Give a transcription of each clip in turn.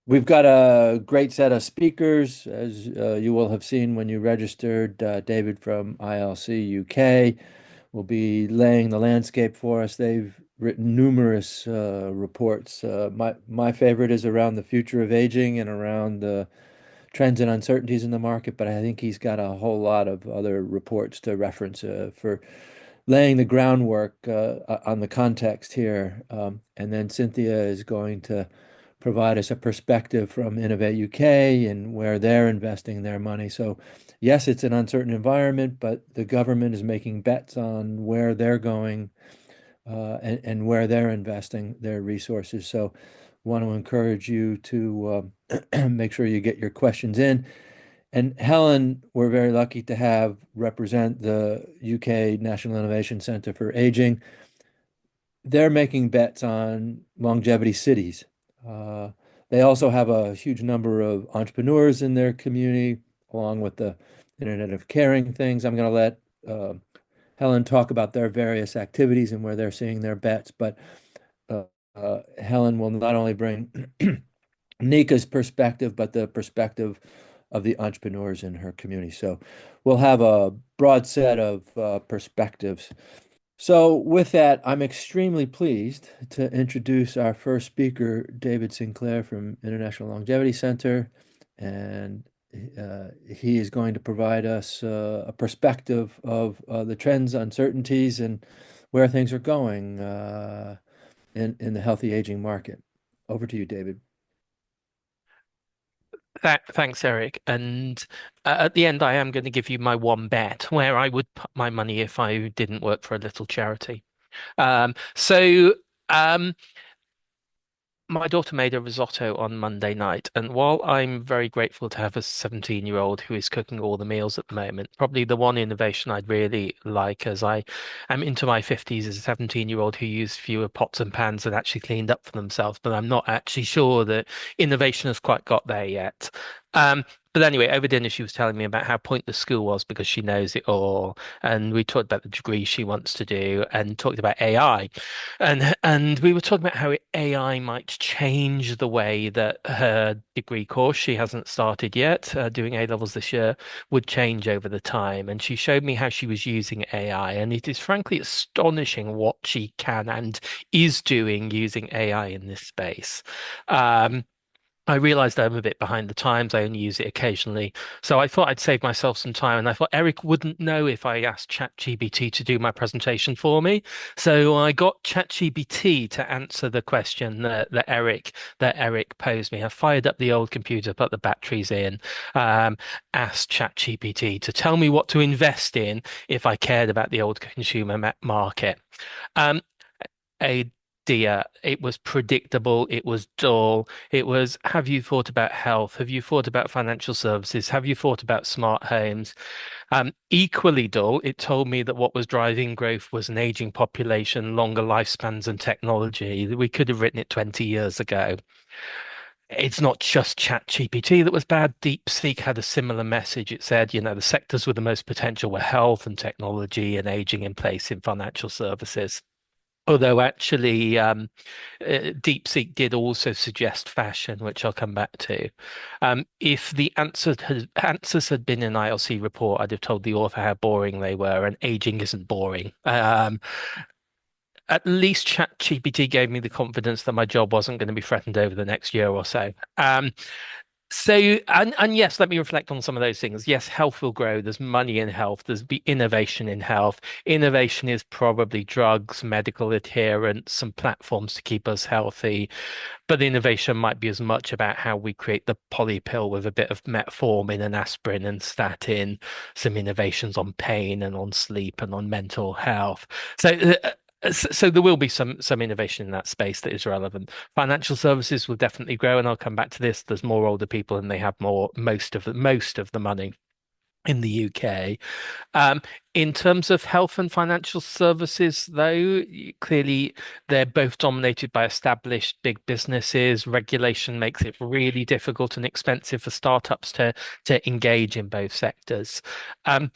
We've got a great set of speakers, as you will have seen when you registered. David from ILC UK will be laying the landscape for us. They've written numerous reports. My favorite is around the future of aging and around the trends and uncertainties in the market, but I think he's got a whole lot of other reports to reference for laying the groundwork on the context here. And then Cynthia is going to provide us a perspective from Innovate UK and where they're investing their money. So, yes, it's an uncertain environment, but the government is making bets on where they're going and where they're investing their resources. So, want to encourage you to make sure you get your questions in. And Helen, we're very lucky to have represent the UK National Innovation Centre for Aging. They're making bets on longevity cities. Uh, they also have a huge number of entrepreneurs in their community, along with the Internet of Caring things. I'm going to let Helen talk about their various activities and where they're seeing their bets, but uh, Helen will not only bring Nika's perspective, but the perspective of the entrepreneurs in her community. So we'll have a broad set of perspectives. So, with that, I'm extremely pleased to introduce our first speaker, David Sinclair from International Longevity Center. And he is going to provide us a perspective of the trends, uncertainties, and where things are going in the healthy aging market. Over to you, David. Thanks, Eric. And at the end, I am going to give you my one bet where I would put my money if I didn't work for a little charity. Um, so um, my daughter made a risotto on Monday night, and while I'm very grateful to have a 17-year-old who is cooking all the meals at the moment, probably the one innovation I'd really like as I am into my 50s is a 17-year-old who used fewer pots and pans and actually cleaned up for themselves, but I'm not actually sure that innovation has quite got there yet. Um, but anyway, over dinner, she was telling me about how pointless school was because she knows it all. And we talked about the degree she wants to do and talked about AI. And we were talking about how AI might change the way that her degree course, she hasn't started yet, doing A levels this year, would change over the time. And she showed me how she was using AI, and it is frankly astonishing what she can and is doing using AI in this space. Um, I realized I'm a bit behind the times. I only use it occasionally. So I thought I'd save myself some time. And I thought Eric wouldn't know if I asked ChatGPT to do my presentation for me. So I got ChatGPT to answer the question that Eric posed me. I fired up the old computer, put the batteries in, um, asked ChatGPT to tell me what to invest in if I cared about the old consumer market. Um, a dear. It was predictable. It was dull. It was, have you thought about health? Have you thought about financial services? Have you thought about smart homes? Equally dull, it told me that what was driving growth was an aging population, longer lifespans, and technology. We could have written it 20 years ago. It's not just ChatGPT that was bad. DeepSeek had a similar message. It said, the sectors with the most potential were health and technology and aging in place in financial services. Although actually, DeepSeek did also suggest fashion, which I'll come back to. If the answers had been an ILC report, I'd have told the author how boring they were, and aging isn't boring. At least ChatGPT gave me the confidence that my job wasn't going to be threatened over the next year or so. And yes, let me reflect on some of those things. Yes, health will grow. There's money in health. There's be innovation in health. Innovation is probably drugs, medical adherence, some platforms to keep us healthy. But the innovation might be as much about how we create the poly pill with a bit of metformin and aspirin and statin, some innovations on pain and on sleep and on mental health. So there will be some innovation in that space that is relevant. Financial services will definitely grow, and I'll come back to this. There's more older people, and they have most of the money in the UK. Um, in terms of health and financial services, though, clearly they're both dominated by established big businesses. Regulation makes it really difficult and expensive for startups to engage in both sectors. Um,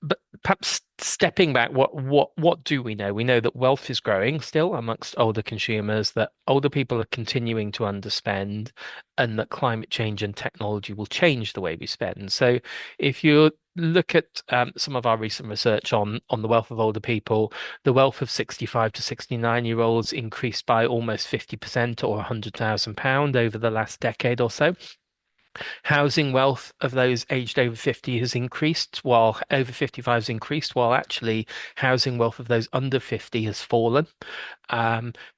but perhaps stepping back, what do we know? We know that wealth is growing still amongst older consumers, that older people are continuing to underspend, and that climate change and technology will change the way we spend. So, if you look at some of our recent research on the wealth of older people, the wealth of 65 to 69-year-olds increased by almost 50% or £100,000 over the last decade or so. Housing wealth of those aged over 50 has increased, while over 55 has increased, while actually housing wealth of those under 50 has fallen.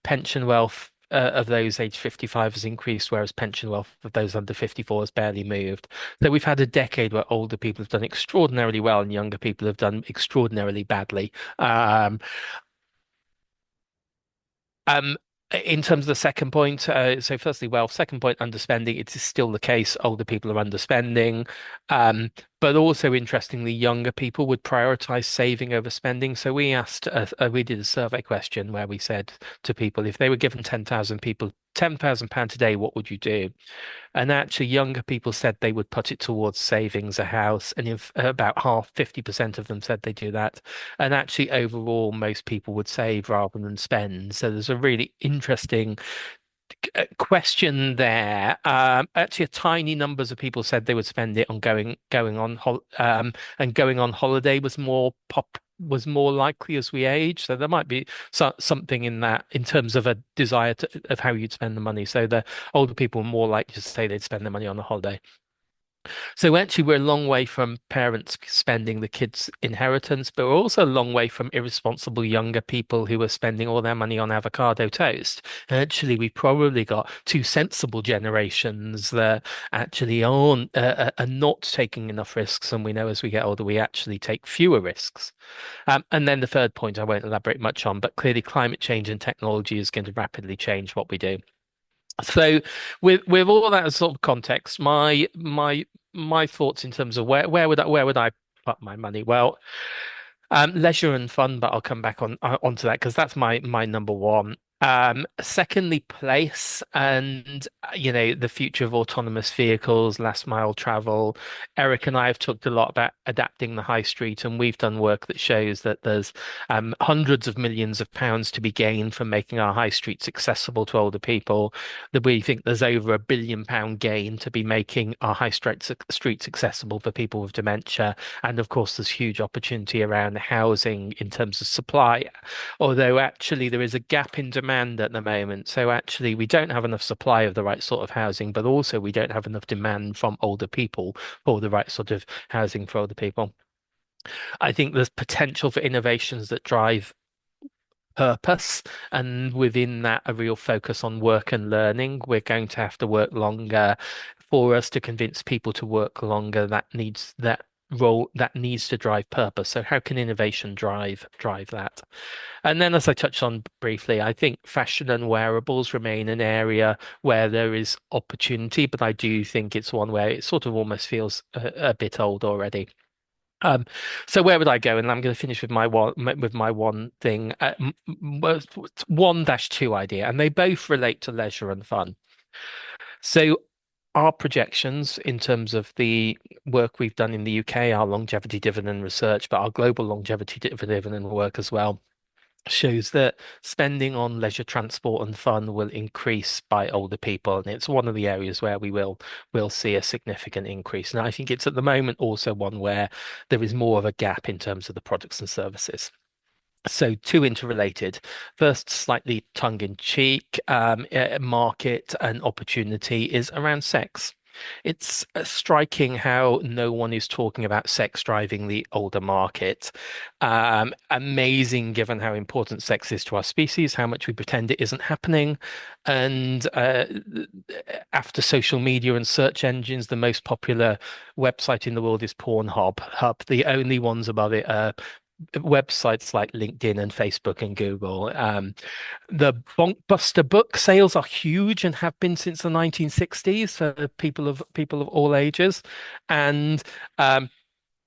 Pension wealth of those aged 55 has increased, whereas pension wealth of those under 54 has barely moved. So we've had a decade where older people have done extraordinarily well and younger people have done extraordinarily badly. Um, in terms of the second point, so firstly, wealth. Second point, underspending. It is still the case. Older people are underspending, but also interestingly, younger people would prioritize saving over spending. So we asked, we did a survey question where we said to people, if they were given 10,000 people, £10,000 today, what would you do? And actually, younger people said they would put it towards savings, a house, and if about half, 50% of them said they do that. And actually, overall, most people would save rather than spend. So there's a really interesting question there. Actually, a tiny numbers of people said they would spend it on going on hol and going on holiday was more likely as we age. So there might be something in that in terms of a desire of how you'd spend the money. So the older people were more likely to say they'd spend the money on a holiday. So actually, we're a long way from parents spending the kids' inheritance, but we're also a long way from irresponsible younger people who are spending all their money on avocado toast. Actually, we've probably got two sensible generations that actually are not taking enough risks, and we know as we get older, we actually take fewer risks. And then the third point I won't elaborate much on, but clearly climate change and technology is going to rapidly change what we do. So with all that as sort of context, my thoughts in terms of where would I put my money? Well, leisure and fun, but I'll come back onto that because that's my number one. Secondly, place and the future of autonomous vehicles, last mile travel. Eric and I have talked a lot about adapting the high street, and we've done work that shows that there's hundreds of millions of pounds to be gained from making our high streets accessible to older people. That we think there's over £1 billion gain to be making our streets accessible for people with dementia. And of course, there's huge opportunity around housing in terms of supply, although actually there is a gap in demand at the moment. So actually, we don't have enough supply of the right sort of housing, but also we don't have enough demand from older people for the right sort of housing for older people. I think there's potential for innovations that drive purpose, and within that, a real focus on work and learning. We're going to have to work longer for us to convince people to work longer. That needs to drive purpose. So how can innovation drive that? And then, as I touched on briefly, I think fashion and wearables remain an area where there is opportunity, but I do think it's one where it sort of almost feels a bit old already. Um, so where would I go? And I'm going to finish with my one thing, 1-2 idea, and they both relate to leisure and fun. So our projections in terms of the work we've done in the UK, our longevity dividend research, but our global longevity dividend work as well, shows that spending on leisure transport and fun will increase by older people, and it's one of the areas where we will see a significant increase. And I think it's at the moment also one where there is more of a gap in terms of the products and services. So two interrelated. First, slightly tongue-in-cheek, market and opportunity is around sex. It's striking how no one is talking about sex driving the older market. Amazing given how important sex is to our species, how much we pretend it isn't happening. And after social media and search engines, the most popular website in the world is Pornhub. The only ones above it are websites like LinkedIn and Facebook and Google. The Bonkbuster book sales are huge and have been since the 1960s for people of all ages, and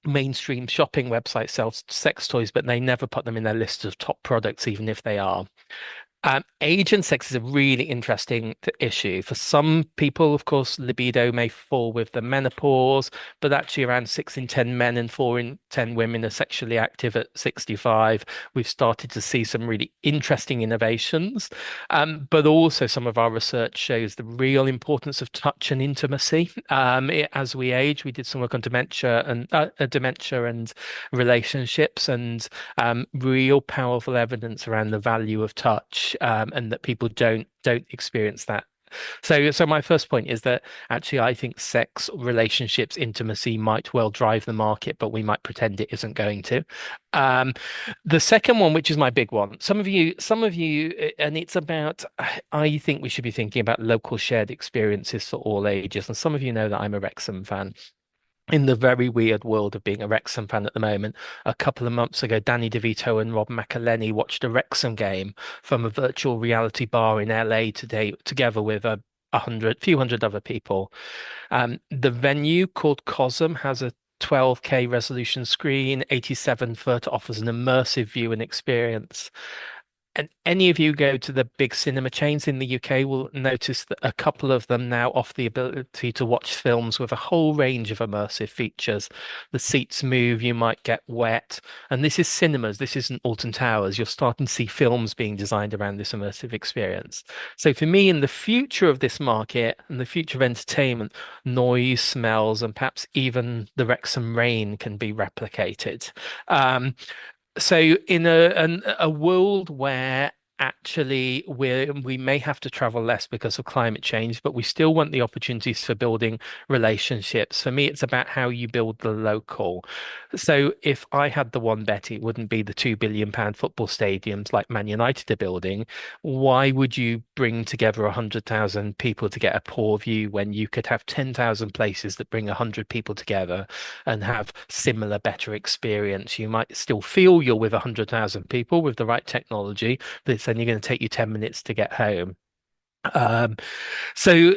mainstream shopping websites sell sex toys, but they never put them in their list of top products, even if they are. Age and sex is a really interesting issue. For some people, of course, libido may fall with the menopause, but actually around 6 in 10 men and 4 in 10 women are sexually active at 65. We've started to see some really interesting innovations. But also some of our research shows the real importance of touch and intimacy. As we age, we did some work on dementia and relationships, and real powerful evidence around the value of touch, and that people don't experience that. So my first point is that actually I think sex, relationships, intimacy might well drive the market, but we might pretend it isn't going to. Um, the second one, which is my big one, some of you, and it's about, I think we should be thinking about local shared experiences for all ages. And some of you know that I'm a Wrexham fan. In the very weird world of being a Wrexham fan at the moment, a couple of months ago, Danny DeVito and Rob McElhenney watched a Wrexham game from a virtual reality bar in LA today, together with few hundred other people. The venue called Cosm has a 12K resolution screen, 87 foot, offers an immersive view and experience. And any of you go to the big cinema chains in the UK will notice that a couple of them now offer the ability to watch films with a whole range of immersive features. The seats move, you might get wet. And this is cinemas, this isn't Alton Towers. You're starting to see films being designed around this immersive experience. So for me, in the future of this market and the future of entertainment, noise, smells, and perhaps even the Wrexham rain can be replicated. Um, so in a world where actually we may have to travel less because of climate change, but we still want the opportunities for building relationships. For me, it's about how you build the local. So if I had the one bet, it wouldn't be the £2 billion football stadiums like Man United are building. Why would you bring together 100,000 people to get a poor view when you could have 10,000 places that bring 100 people together and have similar, better experience? You might still feel you're with 100,000 people with the right technology, but it's only going to take you 10 minutes to get home. Um, so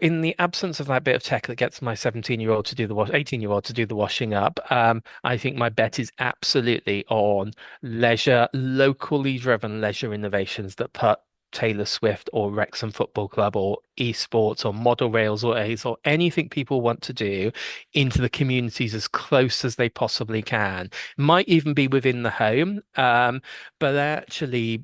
in the absence of that bit of tech that gets my 17-year-old to do the 18-year-old to do the washing up, I think my bet is absolutely on leisure, locally driven leisure innovations that put Taylor Swift or Wrexham Football Club or esports or model rails or Ace or anything people want to do into the communities as close as they possibly can. Might even be within the home, but actually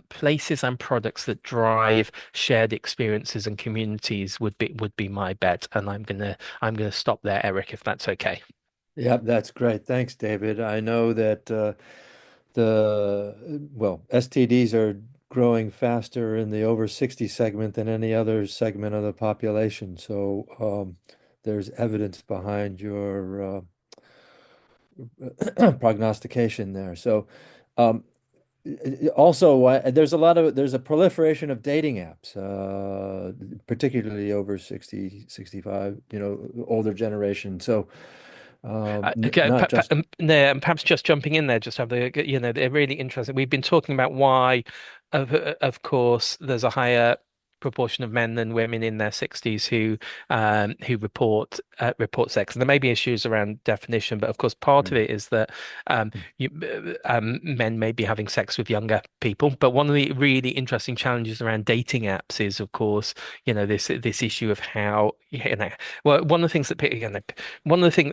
places and products that drive shared experiences and communities would be my bet. And I'm gonna stop there, Eric, if that's okay. Yep, that's great. Thanks, David. I know that STDs are growing faster in the over 60 segment than any other segment of the population. So there's evidence behind your prognostication there. So um, also, there's a proliferation of dating apps, particularly over 60, 65, older generation. So Okay, not just. no, and perhaps just jumping in there, just have they're really interesting. We've been talking about why, of course, there's a higher proportion of men than women in their 60s who report sex. And there may be issues around definition, but of course, part of Mm, it is that you, men may be having sex with younger people. But one of the really interesting challenges around dating apps is, of course, this issue of how well, one of the things that one of the things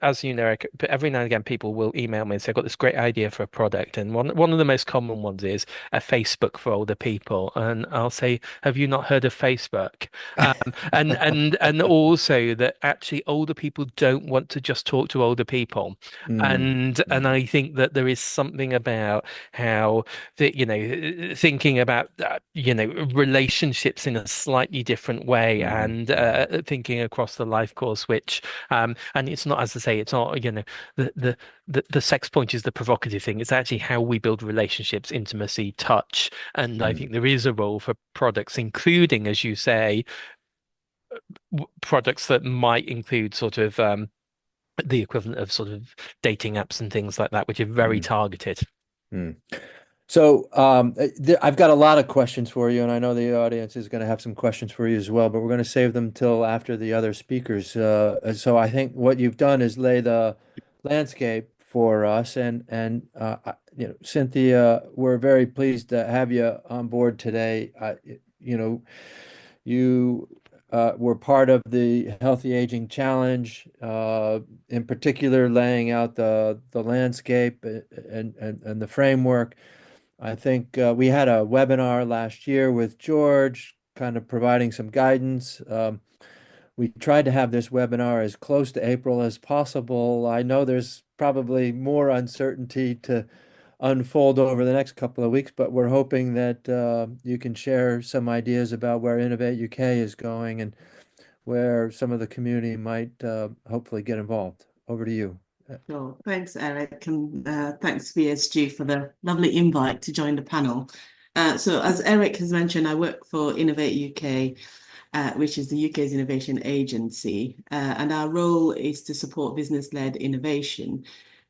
as you know, Eric, every now and again, people will email me and say, "I've got this great idea for a product," and one of the most common ones is a Facebook for older people, and I'll say, "Have you not heard of Facebook?" And also that actually older people don't want to just talk to older people, mm, and mm, I think that there is something about how thinking about relationships in a slightly different way, mhm, and mhm, thinking across the life course, which and it's not, as I say, it's not, the the the sex point is the provocative thing. It's actually how we build relationships, intimacy, touch, and I mm, think there is a role for products, including, as you say, products that might include sort of the equivalent of sort of dating apps and things like that, which are very mm, targeted. mm. So I've got a lot of questions for you, and I know the audience is going to have some questions for you as well, but we're going to save them till after the other speakers. So I think what you've done is lay the landscape for us. Cynthia, we're very pleased to have you on board today. You know, you were part of the Healthy Aging Challenge, in particular, laying out the landscape and the framework. I think we had a webinar last year with George, kind of providing some guidance. We tried to have this webinar as close to April as possible. I know there's probably more uncertainty to unfold over the next couple of weeks, but we're hoping that you can share some ideas about where Innovate UK is going and where some of the community might hopefully get involved. Over to you. Sure. Thanks, Eric, and thanks VSG for the lovely invite to join the panel. So as Eric has mentioned, I work for Innovate UK, which is the UK's innovation agency, and our role is to support business-led innovation.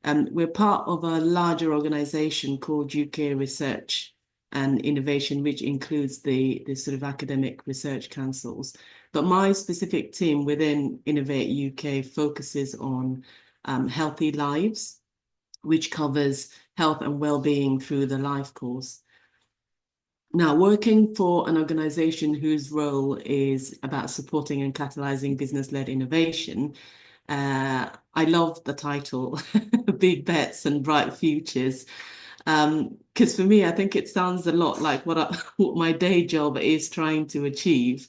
We're part of a larger organisation called UK Research and Innovation, which includes the sort of academic research councils. But my specific team within Innovate UK focuses on healthy lives, which covers health and well-being through the life course. Now, working for an organization whose role is about supporting and catalyzing business-led innovation, I love the title, Big Bets and Bright Futures, because for me, I think it sounds a lot like what my day job is trying to achieve.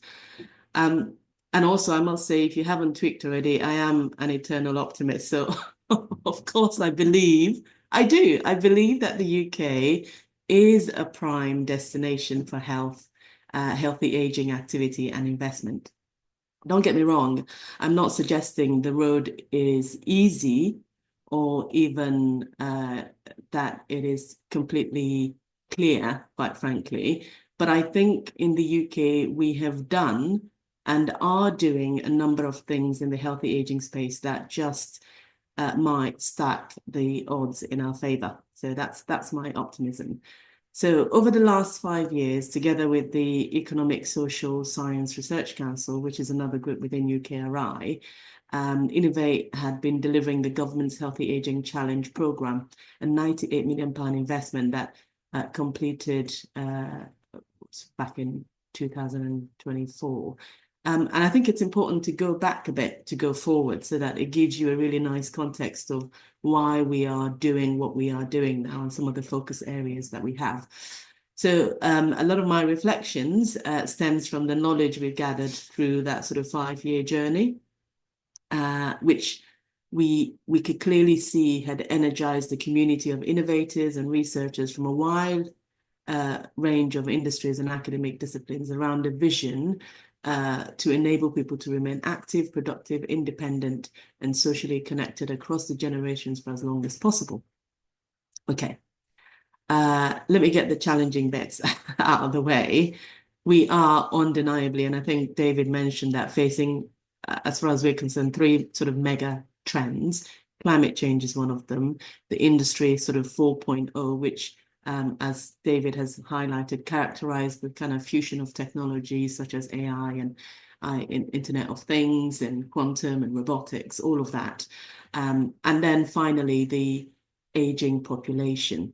And also, I must say, if you haven't tweaked already, I am an eternal optimist. So, of course, I believe that the UK is a prime destination for healthy aging activity and investment. Don't get me wrong, I'm not suggesting the road is easy or even that it is completely clear, quite frankly. But I think in the UK, we have done and are doing a number of things in the healthy aging space that just might stack the odds in our favour. So that's my optimism. So over the last 5 years, together with the Economic Social Science Research Council, which is another group within UKRI, Innovate had been delivering the government's Healthy Aging Challenge programme, a £98 million investment that completed back in 2024. And I think it's important to go back a bit to go forward so that it gives you a really nice context of why we are doing what we are doing now and some of the focus areas that we have. So a lot of my reflections stems from the knowledge we've gathered through that sort of 5-year journey, which we could clearly see had energized the community of innovators and researchers from a wide range of industries and academic disciplines around a vision to enable people to remain active, productive, independent, and socially connected across the generations for as long as possible. Okay, let me get the challenging bits out of the way. We are undeniably, and I think David mentioned that, facing, as far as we're concerned, 3 sort of mega trends. Climate change is one of them. The industry sort of 4.0, which as David has highlighted, characterize the kind of fusion of technologies such as AI and Internet of Things and quantum and robotics, all of that. And then finally, the aging population.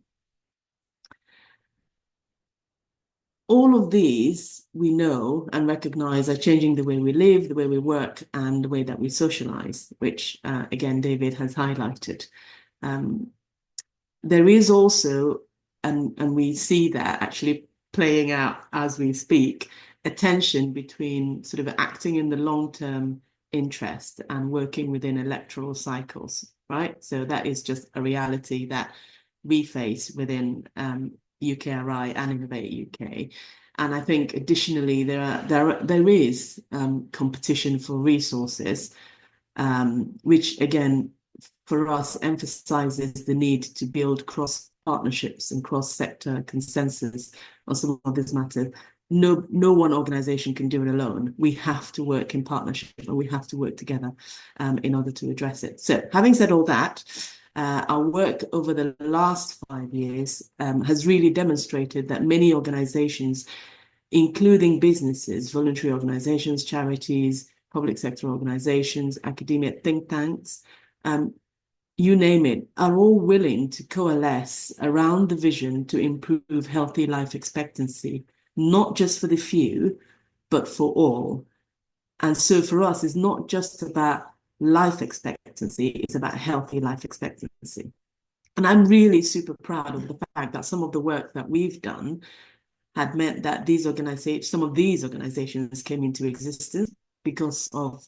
All of these we know and recognize are changing the way we live, the way we work, and the way that we socialize, which again, David has highlighted. There is also, and we see that actually playing out as we speak, a tension between sort of acting in the long-term interest and working within electoral cycles, right? So that is just a reality that we face within UKRI and Innovate UK. And I think additionally, there is competition for resources, which again, for us, emphasizes the need to build cross partnerships and cross-sector consensus on some of this matter. No one organization can do it alone. We have to work in partnership and we have to work together in order to address it. So having said all that, our work over the last 5 years has really demonstrated that many organizations, including businesses, voluntary organizations, charities, public sector organizations, academia, think tanks, you name it, are all willing to coalesce around the vision to improve healthy life expectancy, not just for the few, but for all. And so for us, it's not just about life expectancy, it's about healthy life expectancy. And I'm really super proud of the fact that some of the work that we've done had meant that some of these organizations came into existence because of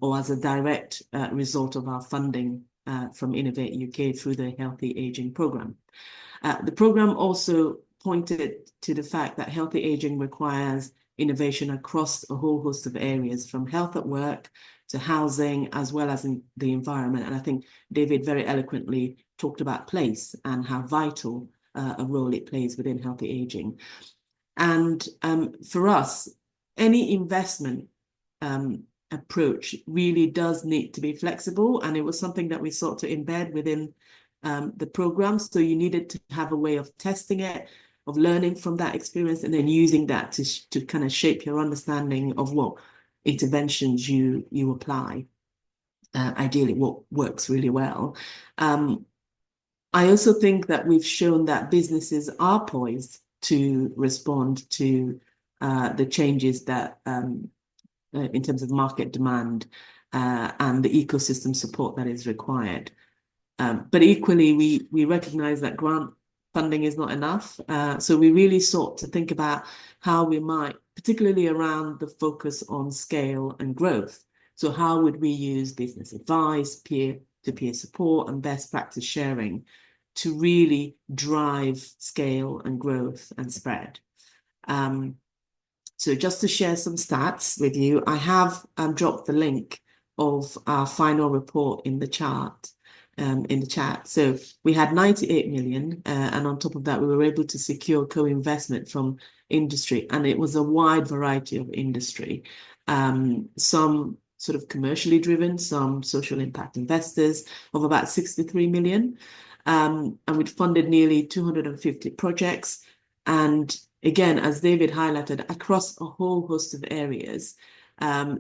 or as a direct result of our funding from Innovate UK through the Healthy Aging Programme. The programme also pointed to the fact that healthy aging requires innovation across a whole host of areas, from health at work to housing, as well as in the environment. And I think David very eloquently talked about place and how vital a role it plays within healthy aging. And for us, any investment approach really does need to be flexible. And it was something that we sought to embed within the program. So you needed to have a way of testing it, of learning from that experience, and then using that to kind of shape your understanding of what interventions you apply. Ideally, what works really well. I also think that we've shown that businesses are poised to respond to the changes that in terms of market demand and the ecosystem support that is required. But equally, we recognize that grant funding is not enough. So we really sought to think about how we might, particularly around the focus on scale and growth. So how would we use business advice, peer-to-peer support, and best practice sharing to really drive scale and growth and spread? So just to share some stats with you, I have dropped the link of our final report in the chat. So we had 98 million, and on top of that, we were able to secure co-investment from industry, and it was a wide variety of industry. Some sort of commercially driven, some social impact investors of about 63 million. And we'd funded nearly 250 projects. And again, as David highlighted, across a whole host of areas,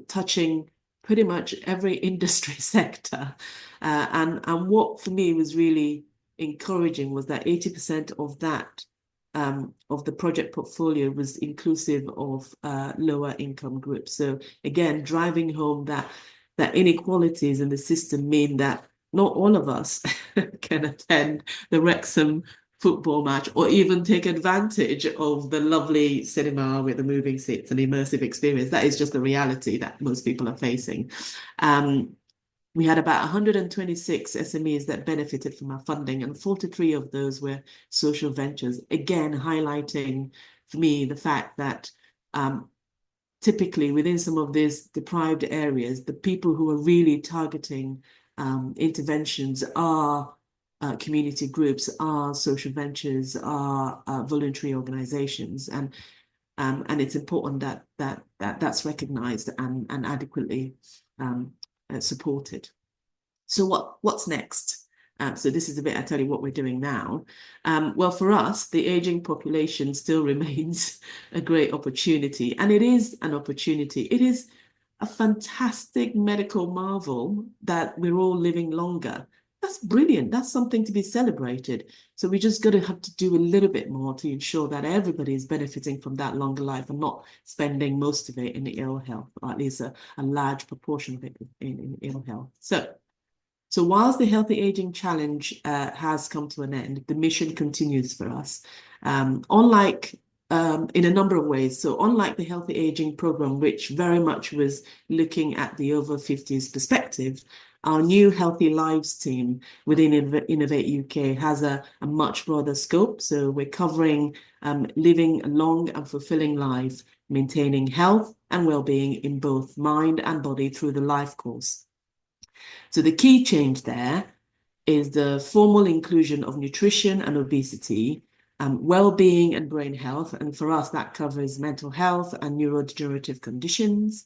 touching pretty much every industry sector. And what for me was really encouraging was that 80% of that of the project portfolio was inclusive of lower income groups. So again, driving home that inequalities in the system mean that not all of us can attend the Wrexham football match or even take advantage of the lovely cinema with the moving seats and immersive experience. That is just the reality that most people are facing. We had about 126 SMEs that benefited from our funding, and 43 of those were social ventures, again highlighting for me the fact that typically within some of these deprived areas, the people who are really targeting interventions are community groups, are social ventures, are voluntary organizations, and it's important that that's recognized and adequately supported. So what's next? So this is a bit, I tell you what we're doing now. Well, for us, the aging population still remains a great opportunity, and it is an opportunity. It is a fantastic medical marvel that we're all living longer. That's brilliant. That's something to be celebrated. So we just got to have to do a little bit more to ensure that everybody is benefiting from that longer life and not spending most of it in ill health, or at least a large proportion of it in ill health. So whilst the Healthy Aging Challenge has come to an end, the mission continues for us. Unlike in a number of ways. So unlike the Healthy Aging Programme, which very much was looking at the over 50s perspective, our new Healthy Lives team within Innovate UK has a much broader scope. So we're covering living a long and fulfilling life, maintaining health and well-being in both mind and body through the life course. So the key change there is the formal inclusion of nutrition and obesity, well-being and brain health. And for us, that covers mental health and neurodegenerative conditions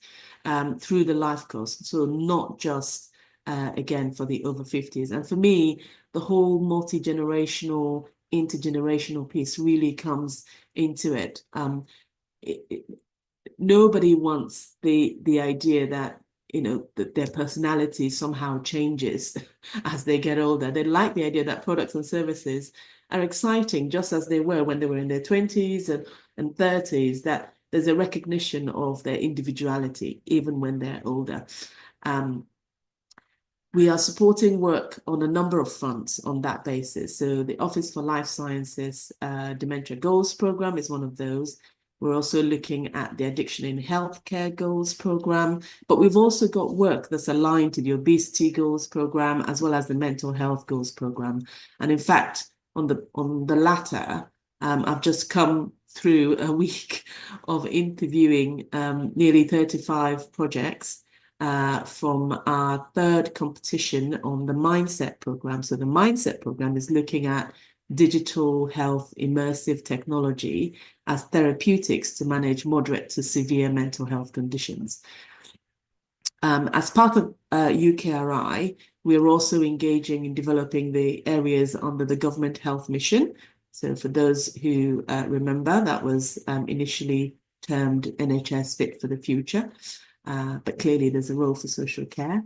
through the life course. So not just, again, for the over 50s. And for me, the whole multi-generational, intergenerational piece really comes into it. Nobody wants the idea that their personality somehow changes as they get older. They like the idea that products and services are exciting, just as they were when they were in their 20s and 30s, that there's a recognition of their individuality, even when they're older. We are supporting work on a number of fronts on that basis. So the Office for Life Sciences Dementia Goals Program is one of those. We're also looking at the Addiction in Healthcare Goals Program, but we've also got work that's aligned to the Obesity Goals Program as well as the Mental Health Goals Program. And in fact, on the latter, I've just come through a week of interviewing nearly 35 projects from our third competition on the Mindset program. So the Mindset program is looking at digital health immersive technology as therapeutics to manage moderate to severe mental health conditions. As part of UKRI, we're also engaging in developing the areas under the Government Health Mission. So for those who remember, that was initially termed NHS Fit for the Future. But clearly there's a role for social care.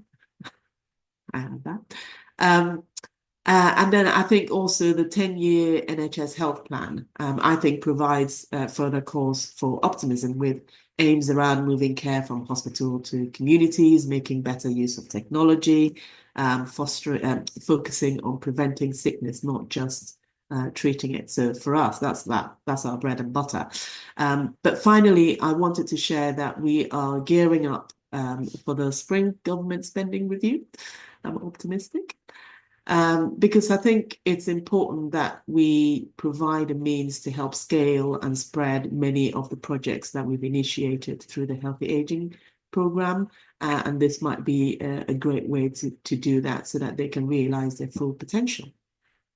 I have that. And then I think also the 10-year NHS health plan, I think provides further cause for optimism with aims around moving care from hospital to communities, making better use of technology, focusing on preventing sickness, not just treating it. So for us, that's our bread and butter. But finally, I wanted to share that we are gearing up for the spring government spending review. I'm optimistic because I think it's important that we provide a means to help scale and spread many of the projects that we've initiated through the Healthy Aging program. And this might be a great way to do that so that they can realize their full potential.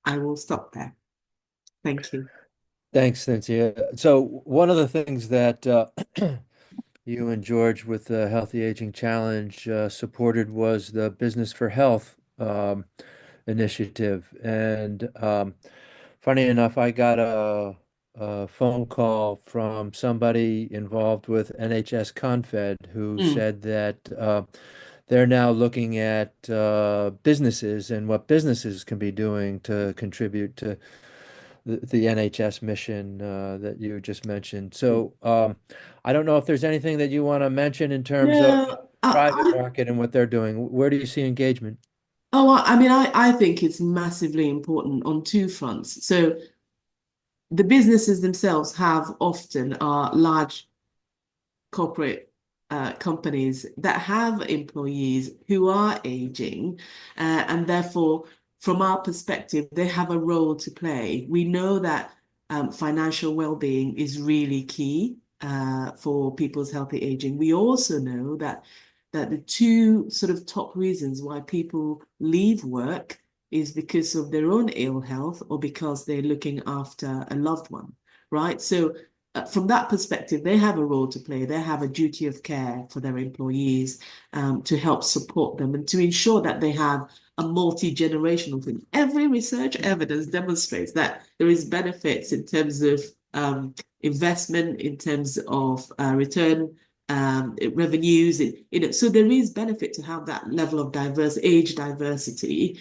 I will stop there. Thank you. Thanks, Cynthia. So one of the things that you and George with the Healthy Aging Challenge supported was the Business for Health initiative. And funny enough, I got a phone call from somebody involved with NHS Confed who said that they're now looking at businesses and what businesses can be doing to contribute to the NHS mission that you just mentioned. So I don't know if there's anything that you want to mention in terms of No, private market and what they're doing. Where do you see engagement? I mean, I think it's massively important on two fronts. So the businesses themselves have often are large corporate companies that have employees who are aging, and therefore, from our perspective, they have a role to play. We know that financial well-being is really key for people's healthy aging. We also know that the two sort of top reasons why people leave work is because of their own ill health or because they're looking after a loved one, right? So from that perspective, they have a role to play. They have a duty of care for their employees to help support them and to ensure that they have a multi-generational thing. Every research evidence demonstrates that there is benefits in terms of investment, in terms of return revenues. So there is benefit to have that level of age diversity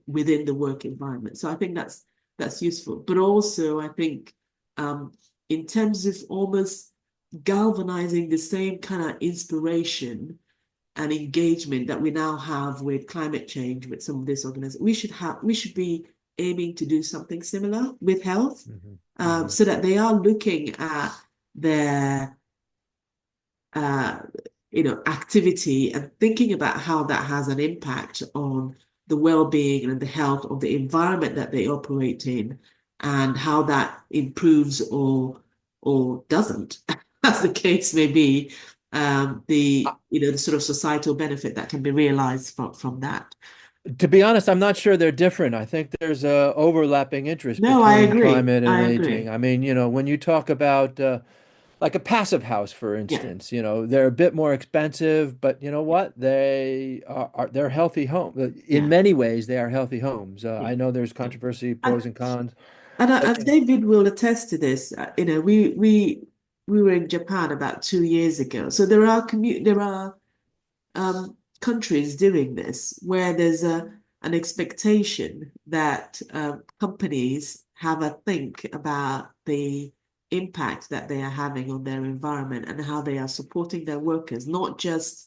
within the work environment. So I think that's useful. But also, I think in terms of almost galvanizing the same kind of inspiration and engagement that we now have with climate change, with some of this organization, we should be aiming to do something similar with health, so that they are looking at their activity and thinking about how that has an impact on the well-being and the health of the environment that they operate in, and how that improves or doesn't, as the case may be, the sort of societal benefit that can be realized from that. To be honest, I'm not sure they're different. I think there's a overlapping interest No, I between agree. climate and I aging. agree. I mean, when you talk about like a passive house, for Yeah, instance, they're a bit more expensive, but you know what? They're healthy homes. In yeah, many ways, they are healthy homes. yeah. I know there's controversy, And, pros and cons, and, but and David will attest to this. We were in Japan about 2 years ago. So there are countries doing this, where there's an expectation that companies have a think about the impact that they are having on their environment and how they are supporting their workers, not just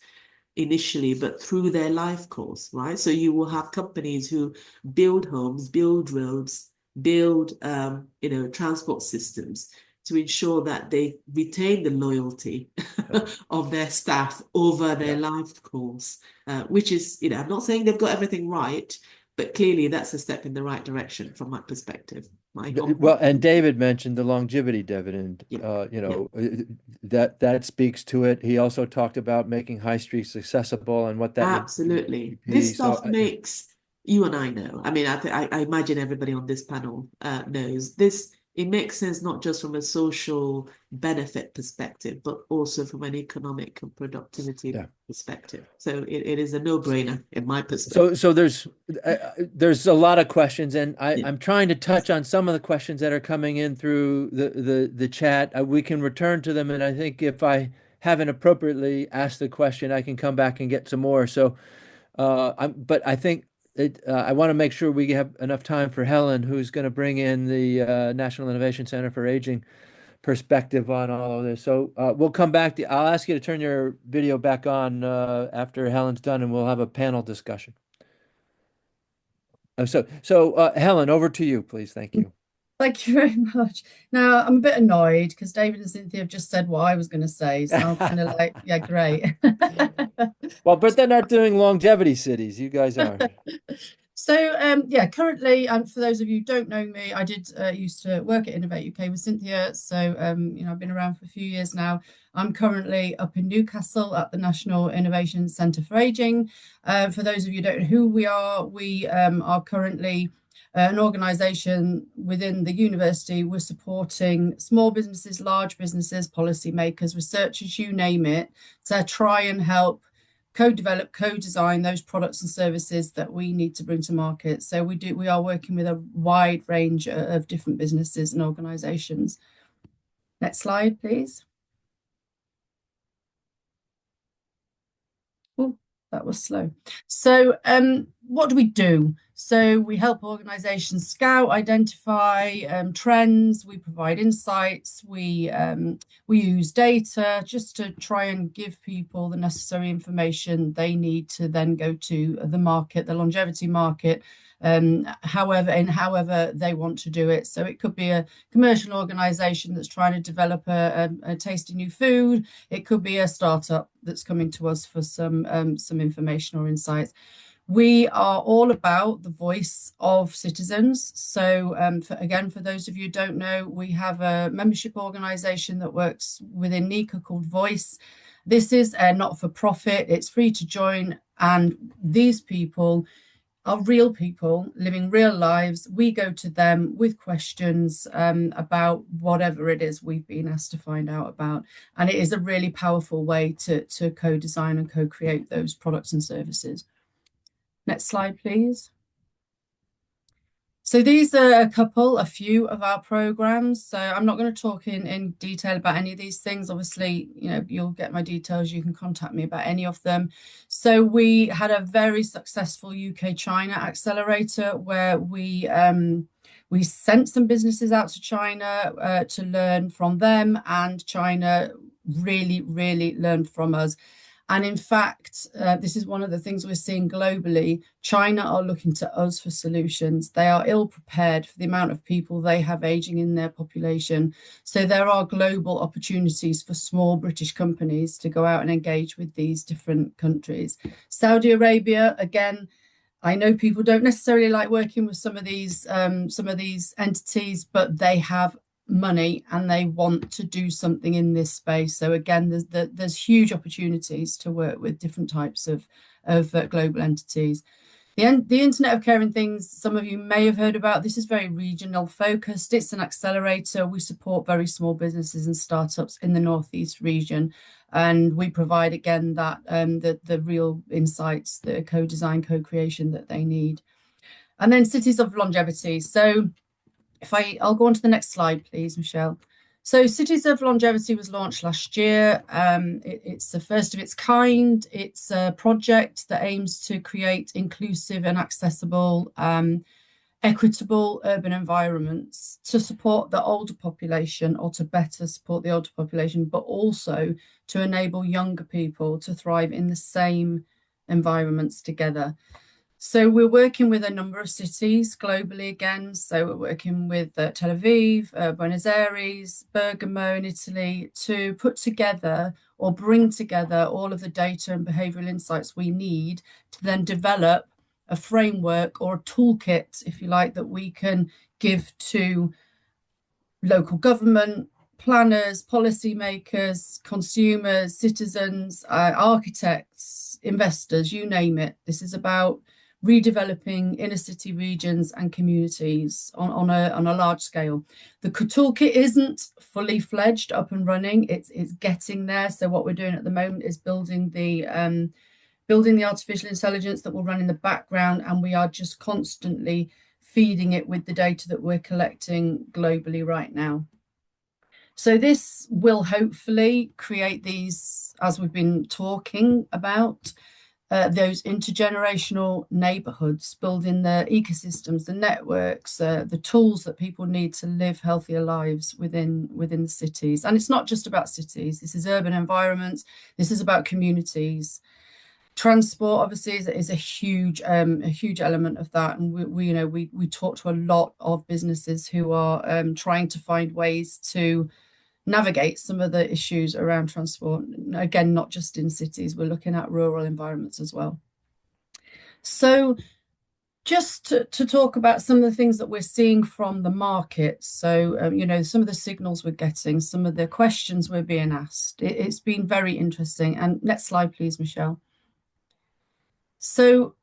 initially, but through their life course, right? So you will have companies who build homes, build roads, build transport systems to ensure that they retain the loyalty of their staff over their life course, which is, I'm not saying they've got everything right, but clearly that's a step in the right direction from my perspective. Well, and David mentioned the longevity dividend. Yeah, That speaks to it. He also talked about making high streets accessible and what that would absolutely. be. This So, stuff makes you and I know. I mean, I imagine everybody on this panel knows this. It makes sense not just from a social benefit perspective, but also from an economic and productivity yeah. perspective. So it is a no-brainer in my perspective. So there's a lot of questions, and Yeah. I'm trying to touch on some of the questions that are coming in through the chat. We can return to them, and I think if I haven't appropriately asked the question, I can come back and get some more. So, but I think I want to make sure we have enough time for Helen, who's going to bring in the National Innovation Center for Aging perspective on all of this. So we'll come back to, I'll ask you to turn your video back on after Helen's done, and we'll have a panel discussion. Helen, over to you, please. Thank you. Thank you very much. Now, I'm a bit annoyed because David and Cynthia have just said what I was going to say. So I'm kind of like, yeah, great. Well, but they're not doing longevity cities. You guys are. So yeah, currently, and for those of you who don't know me, I did used to work at Innovate UK with Cynthia. So I've been around for a few years now. I'm currently up in Newcastle at the National Innovation Centre for Aging. For those of you who don't know who we are currently an organisation within the university. We're supporting small businesses, large businesses, policymakers, researchers, you name it, to try and help co-develop, co-design those products and services that we need to bring to market. So we are working with a wide range of different businesses and organizations. Next slide, please. Oh, that was slow. So what do we do? So we help organizations scout, identify trends, we provide insights, we use data just to try and give people the necessary information they need to then go to the market, the longevity market, however they want to do it. So it could be a commercial organization that's trying to develop a tasty new food. It could be a startup that's coming to us for some information or insights. We are all about the voice of citizens. So for those of you who don't know, we have a membership organisation that works within NICA called Voice. This is a not-for-profit. It's free to join. And these people are real people living real lives. We go to them with questions about whatever it is we've been asked to find out about. And it is a really powerful way to co-design and co-create those products and services. Next slide, please. So these are a few of our programs. So I'm not going to talk in detail about any of these things. Obviously, you'll get my details. You can contact me about any of them. So we had a very successful UK-China accelerator where we sent some businesses out to China to learn from them, and China really, really learned from us. And in fact, this is one of the things we're seeing globally. China are looking to us for solutions. They are ill prepared for the amount of people they have aging in their population. So there are global opportunities for small British companies to go out and engage with these different countries. Saudi Arabia, again, I know people don't necessarily like working with some of these entities, but they have money and they want to do something in this space. So again, there's huge opportunities to work with different types of global entities. The Internet of Caring Things, some of you may have heard about. This is very regional focused. It's an accelerator. We support very small businesses and startups in the Northeast region, and we provide again that the real insights, the co-design, co-creation that they need. And then cities of longevity. So I'll go on to the next slide, please, Michelle. So Cities of Longevity was launched last year. It's the first of its kind. It's a project that aims to create inclusive and accessible, equitable urban environments to support the older population, or to better support the older population, but also to enable younger people to thrive in the same environments together. So we're working with a number of cities globally again. So we're working with Tel Aviv, Buenos Aires, Bergamo in Italy, to put together or bring together all of the data and behavioural insights we need to then develop a framework or a toolkit, if you like, that we can give to local government, planners, policymakers, consumers, citizens, architects, investors, you name it. This is about redeveloping inner city regions and communities on a large scale. The toolkit isn't fully fledged, up and running. It's getting there. So what we're doing at the moment is building the artificial intelligence that will run in the background, and we are just constantly feeding it with the data that we're collecting globally right now. So this will hopefully create these, as we've been talking about, those intergenerational neighborhoods, building the ecosystems, the networks, the tools that people need to live healthier lives within the cities. And it's not just about cities. This is urban environments. This is about communities. Transport obviously is a huge element of that, and we talk to a lot of businesses who are trying to find ways to navigate some of the issues around transport. Again, not just in cities, we're looking at rural environments as well. So just to talk about some of the things that we're seeing from the market. So, some of the signals we're getting, some of the questions we're being asked. It's been very interesting. And next slide, please, Michelle. So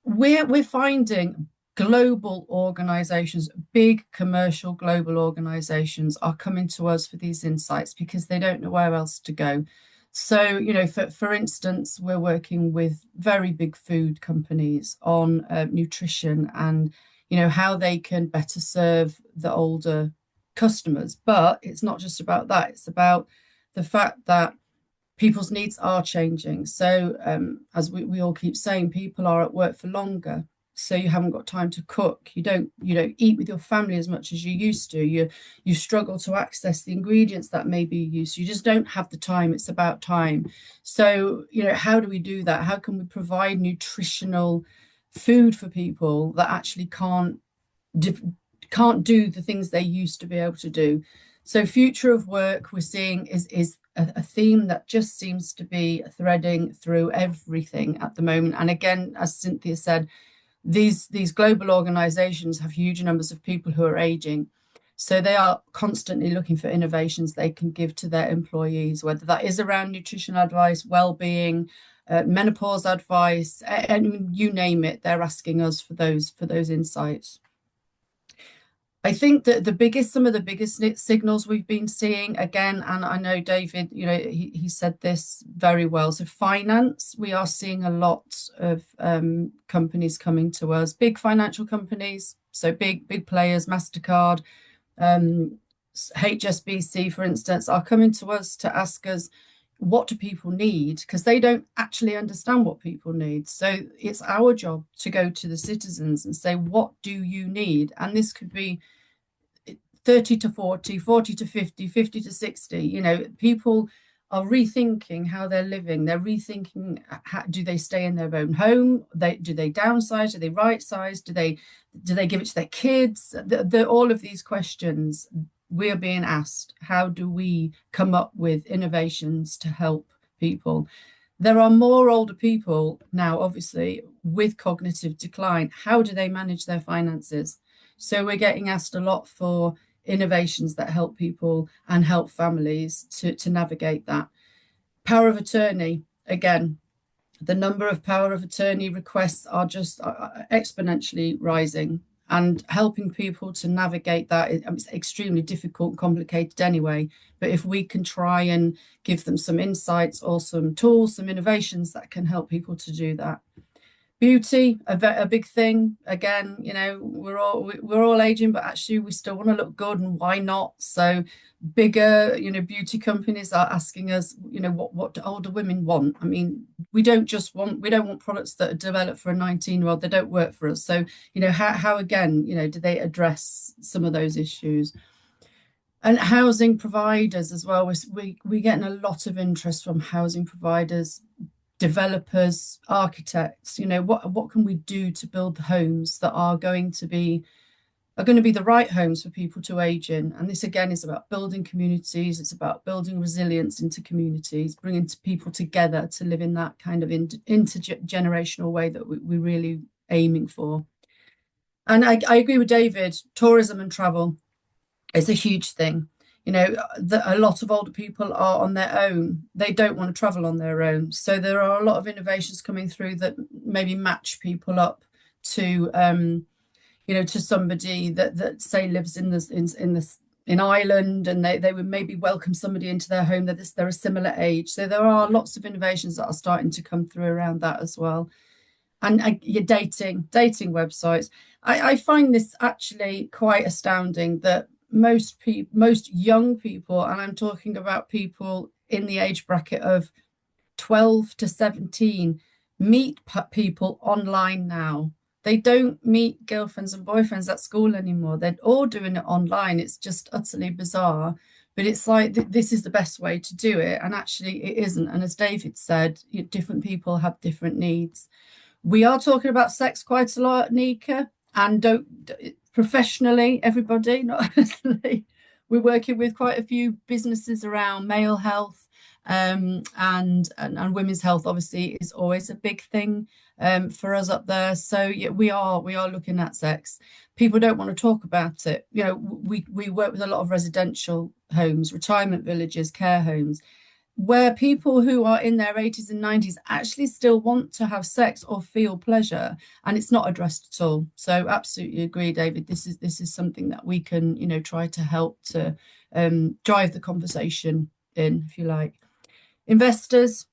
we're finding global organizations, big commercial global organizations, are coming to us for these insights because they don't know where else to go. So, for instance, we're working with very big food companies on nutrition and, how they can better serve the older customers. But it's not just about that. It's about the fact that people's needs are changing. So as we all keep saying, people are at work for longer. So you haven't got time to cook. You don't eat with your family as much as you used to. You struggle to access the ingredients that maybe you used to. You just don't have the time. It's about time. So, how do we do that? How can we provide nutritional food for people that actually can't do the things they used to be able to do? So future of work we're seeing is a theme that just seems to be threading through everything at the moment. And again, as Cynthia said, these global organizations have huge numbers of people who are aging. So they are constantly looking for innovations they can give to their employees, whether that is around nutritional advice, well-being, menopause advice, and you name it, they're asking us for those insights. I think that some of the biggest signals we've been seeing, again, and I know David, he said this very well. So finance, we are seeing a lot of companies coming to us, big financial companies, so big players, MasterCard, HSBC, for instance, are coming to us to ask us, what do people need? Because they don't actually understand what people need. So it's our job to go to the citizens and say, what do you need? And this could be 30 to 40, 40 to 50, 50 to 60. People are rethinking how they're living. They're rethinking, do they stay in their own home? Do they downsize? Do they right size? Do they give it to their kids? All of these questions we are being asked. How do we come up with innovations to help people? There are more older people now, obviously, with cognitive decline. How do they manage their finances? So we're getting asked a lot for innovations that help people and help families to navigate that. Power of attorney, again, the number of power of attorney requests are just exponentially rising, and helping people to navigate that is extremely difficult and complicated anyway. But if we can try and give them some insights or some tools, some innovations that can help people to do that. Beauty, a big thing. Again, we're all aging, but actually we still want to look good, and why not? So bigger, beauty companies are asking us, what do older women want? I mean, we don't want products that are developed for a 19-year-old. They don't work for us. So, how again, do they address some of those issues? And housing providers as well. We're getting a lot of interest from housing providers, developers, architects. What can we do to build the homes that are going to be the right homes for people to age in? And this again is about building communities. It's about building resilience into communities, bringing people together to live in that kind of intergenerational way that we're really aiming for. And I agree with David. Tourism and travel is a huge thing. A lot of older people are on their own. They don't want to travel on their own. So there are a lot of innovations coming through that maybe match people up to to somebody that say lives in Ireland, and they would maybe welcome somebody into their home they're a similar age. So there are lots of innovations that are starting to come through around that as well. And your dating websites. I find this actually quite astounding that most young people, and I'm talking about people in the age bracket of 12 to 17, meet people online now. They don't meet girlfriends and boyfriends at school anymore. They're all doing it online. It's just utterly bizarre. But it's like this is the best way to do it. And actually, it isn't. And as David said, different people have different needs. We are talking about sex quite a lot, Nika, and professionally, everybody, not honestly. We're working with quite a few businesses around male health, and women's health obviously is always a big thing for us up there. So yeah, we are looking at sex. People don't want to talk about it. We work with a lot of residential homes, retirement villages, care homes, where people who are in their 80s and 90s actually still want to have sex or feel pleasure, and it's not addressed at all. So absolutely agree, David. This is something that we can try to help to drive the conversation in, if you like. Investors,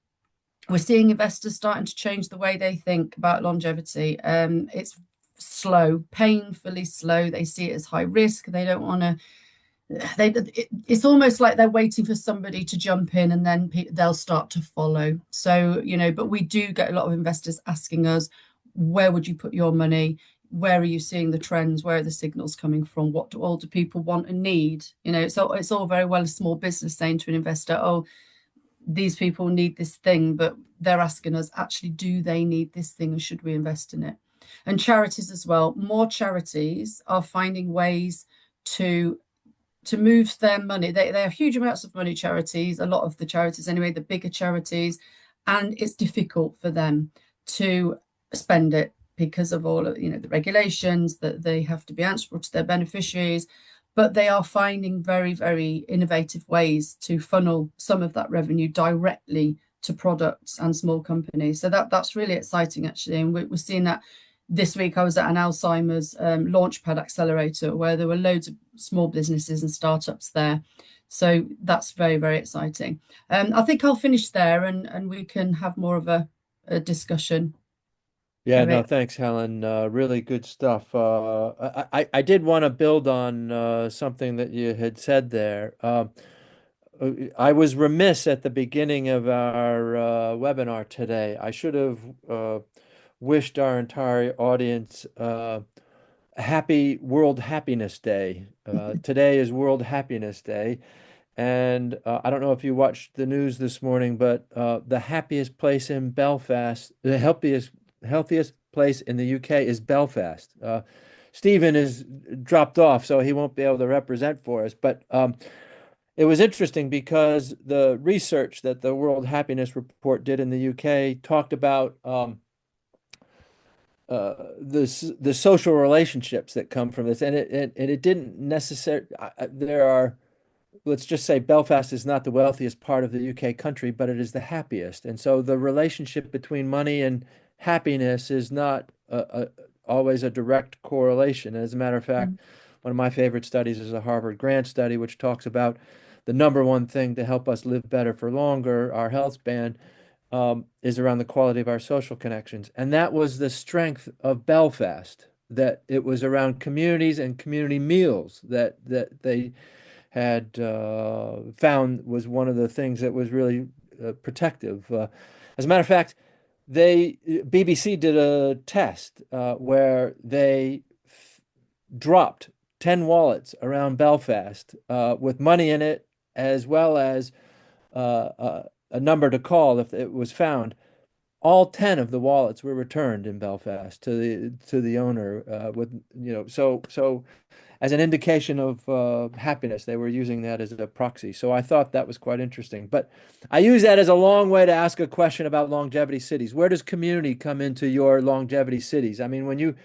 we're seeing investors starting to change the way they think about longevity. It's slow, painfully slow. They see it as high risk. They don't want to. It's almost like they're waiting for somebody to jump in, and then they'll start to follow. So but we do get a lot of investors asking us, where would you put your money? Where are you seeing the trends? Where are the signals coming from? What do older people want and need? So it's all very well a small business saying to an investor, oh, these people need this thing, but they're asking us, actually, do they need this thing, and should we invest in it? And charities as well. More charities are finding ways to move their money. They have huge amounts of money, charities, a lot of the charities anyway, the bigger charities, and it's difficult for them to spend it because of all of the regulations that they have to be answerable to their beneficiaries. But they are finding very, very innovative ways to funnel some of that revenue directly to products and small companies. So that's really exciting, actually. And we're seeing that this week. I was at an Alzheimer's launchpad accelerator where there were loads of small businesses and startups there. So that's very, very exciting. I think I'll finish there, and we can have more of a discussion. Yeah, no, thanks, Helen. Really good stuff. I did want to build on something that you had said there. I was remiss at the beginning of our webinar today. I should have wished our entire audience happy World Happiness Day. Today is World Happiness Day. And I don't know if you watched the news this morning, but the happiest place in Belfast, the healthiest place in the UK is Belfast. Stephen is dropped off, so he won't be able to represent for us. But it was interesting because the research that the World Happiness Report did in the UK talked about the social relationships that come from this, and it didn't necessarily. There are, let's just say, Belfast is not the wealthiest part of the UK country, but it is the happiest, and so the relationship between money and happiness is not always a direct correlation. As a matter of fact, one of my favorite studies is a Harvard Grant study, which talks about the number one thing to help us live better for longer, our health span, is around the quality of our social connections. And that was the strength of Belfast, that it was around communities and community meals that they had found was one of the things that was really protective. As a matter of fact, BBC did a test where they dropped 10 wallets around Belfast with money in it, as well as a number to call if it was found. All 10 of the wallets were returned in Belfast to the owner with so as an indication of happiness. They were using that as a proxy. So I thought that was quite interesting. But I use that as a long way to ask a question about longevity cities. Where does community come into your longevity cities? I mean, when you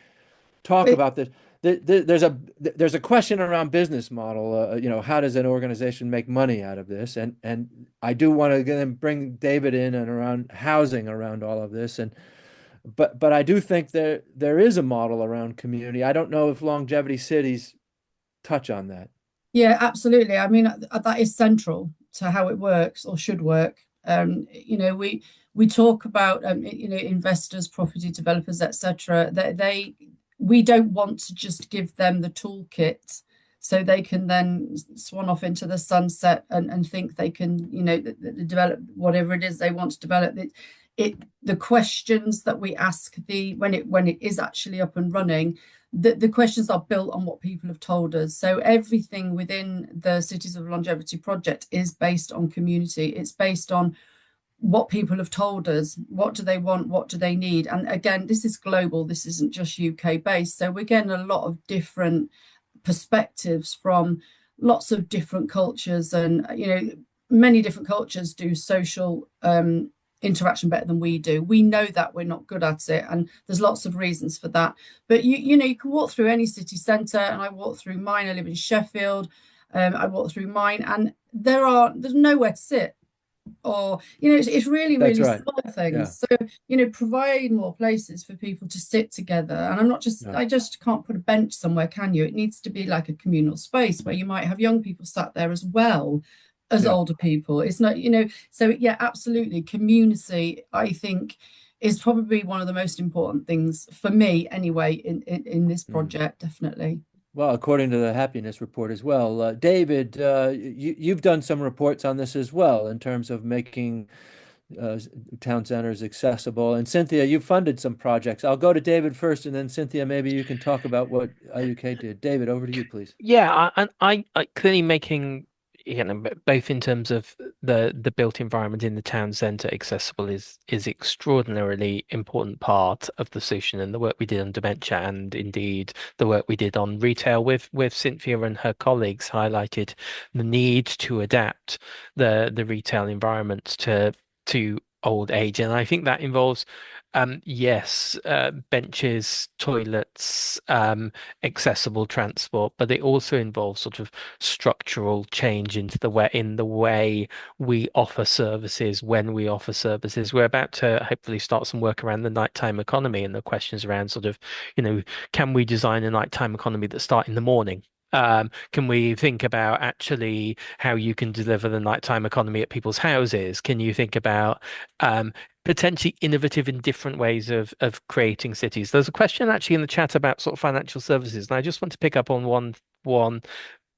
talk It, about this, there's a question around business model. How does an organization make money out of this? And I do want to then bring David in and around housing around all of this. But I do think there is a model around community. I don't know if longevity cities touch on that. yeah, absolutely. I mean, that is central to how it works or should work. We talk about investors, property developers, etc. We don't want to just give them the toolkit so they can then swan off into the sunset and think they can develop whatever it is they want to develop. The questions that we ask when it is actually up and running, the questions are built on what people have told us. So everything within the Cities of Longevity project is based on community. It's based on what people have told us. What do they want? What do they need? And again, this is global. This isn't just UK based. So we're getting a lot of different perspectives from lots of different cultures, and many different cultures do social interaction better than we do. We know that we're not good at it, and there's lots of reasons for that. But you can walk through any city centre, and I walk through mine. I live in Sheffield. I walk through mine, and there's nowhere to sit, or it's really That's really right. small Yeah. things. So provide more places for people to sit together. And Yeah. I just can't put a bench somewhere, can you? It needs to be like a communal space where you might have young people sat there as well as Yeah. older people. It's not, so yeah, absolutely. Community, I think, is probably one of the most important things for me anyway in this Mm. project, definitely. Well, according to the happiness report as well, David, you've done some reports on this as well in terms of making uh, town centers accessible. And Cynthia, you funded some projects. I'll go to David first, and then Cynthia, maybe you can talk about what IUK did. David, over to you, please. Yeah, and I clearly making both in terms of the built environment in the town centre accessible is extraordinarily important part of the solution, and the work we did on dementia, and indeed the work we did on retail with Cynthia and her colleagues highlighted the need to adapt the retail environment to old age, and I think that involves yes, benches, toilets, accessible transport, but it also involves sort of structural change into the way we offer services when we offer services. We're about to hopefully start some work around the nighttime economy and the questions around sort of, can we design a nighttime economy that start in the morning? Can we think about actually how you can deliver the nighttime economy at people's houses? Can you think about potentially innovative and different ways of creating cities? There's a question actually in the chat about sort of financial services, and I just want to pick up on one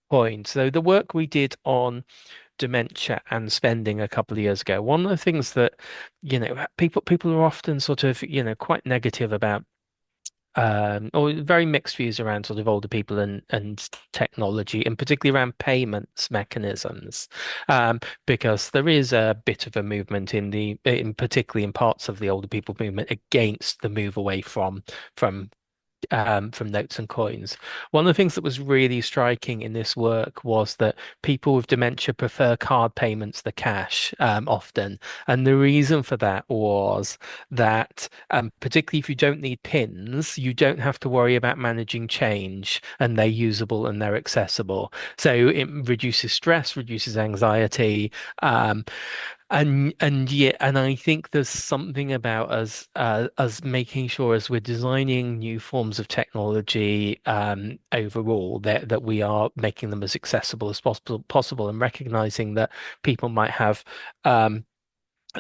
point. So the work we did on dementia and spending a couple of years ago, one of the things that people are often sort of quite negative about, or very mixed views around sort of older people and technology, and particularly around payments mechanisms, because there is a bit of a movement in particularly in parts of the older people movement against the move away from notes and coins. One of the things that was really striking in this work was that people with dementia prefer card payments to cash often. And the reason for that was that, particularly if you don't need pins, you don't have to worry about managing change, and they're usable and they're accessible. So it reduces stress, reduces anxiety. And I think there's something about us making sure as we're designing new forms of technology overall that we are making them as accessible as possible, and recognizing that people might have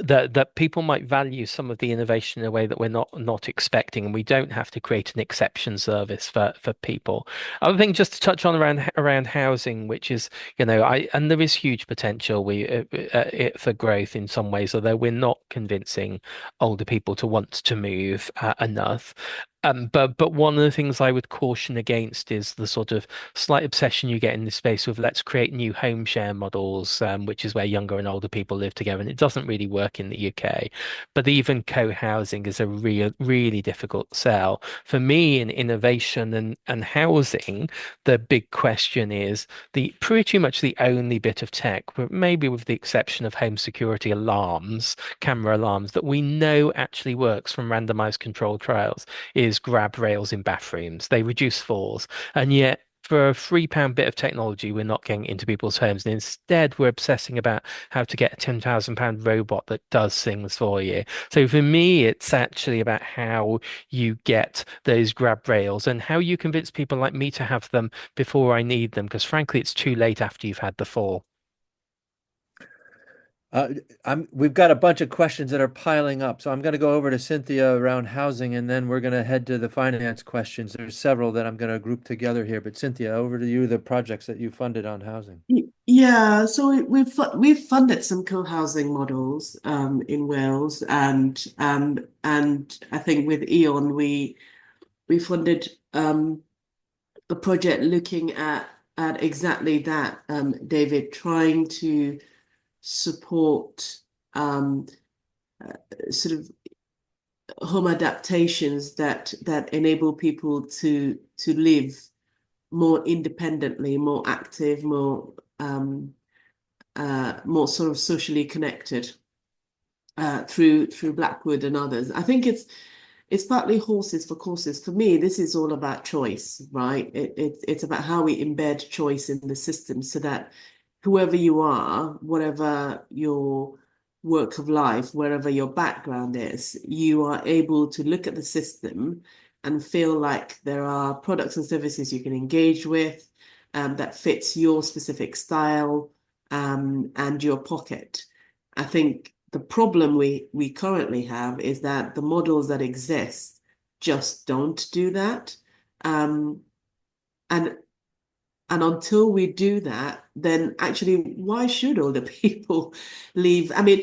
that people might value some of the innovation in a way that we're not expecting, and we don't have to create an exception service for people. Other thing, just to touch on around housing, which is, and there is huge potential for growth in some ways, although we're not convincing older people to want to move enough. But one of the things I would caution against is the sort of slight obsession you get in this space with let's create new home share models, which is where younger and older people live together, and it doesn't really work in the UK. But even co-housing is a really difficult sell. For me, in innovation and housing, the big question is the pretty much the only bit of tech, maybe with the exception of home security alarms, camera alarms, that we know actually works from randomized controlled trials is grab rails in bathrooms. They reduce falls. And yet, for a £3 bit of technology, we're not getting into people's homes. And instead, we're obsessing about how to get a £10,000 robot that does things for you. So for me, it's actually about how you get those grab rails and how you convince people like me to have them before I need them. Because frankly, it's too late after you've had the fall. We've got a bunch of questions that are piling up, so I'm going to go over to Cynthia around housing, and then we're going to head to the finance questions. There's several that I'm going to group together here, but Cynthia, over to you, the projects that you funded on housing. Yeah, so we've funded some co-housing models in Wales, and I think with Eon we funded a project looking at exactly that, David, trying to support sort of home adaptations that enable people to live more independently, more active, more sort of socially connected through Blackwood and others. I think it's partly horses for courses. For me, this is all about choice, right? It's about how we embed choice in the system so that whoever you are, whatever your work of life, wherever your background is, you are able to look at the system and feel like there are products and services you can engage with that fits your specific style and your pocket. I think the problem we currently have is that the models that exist just don't do that. And until we do that, then actually, why should older people leave? I mean,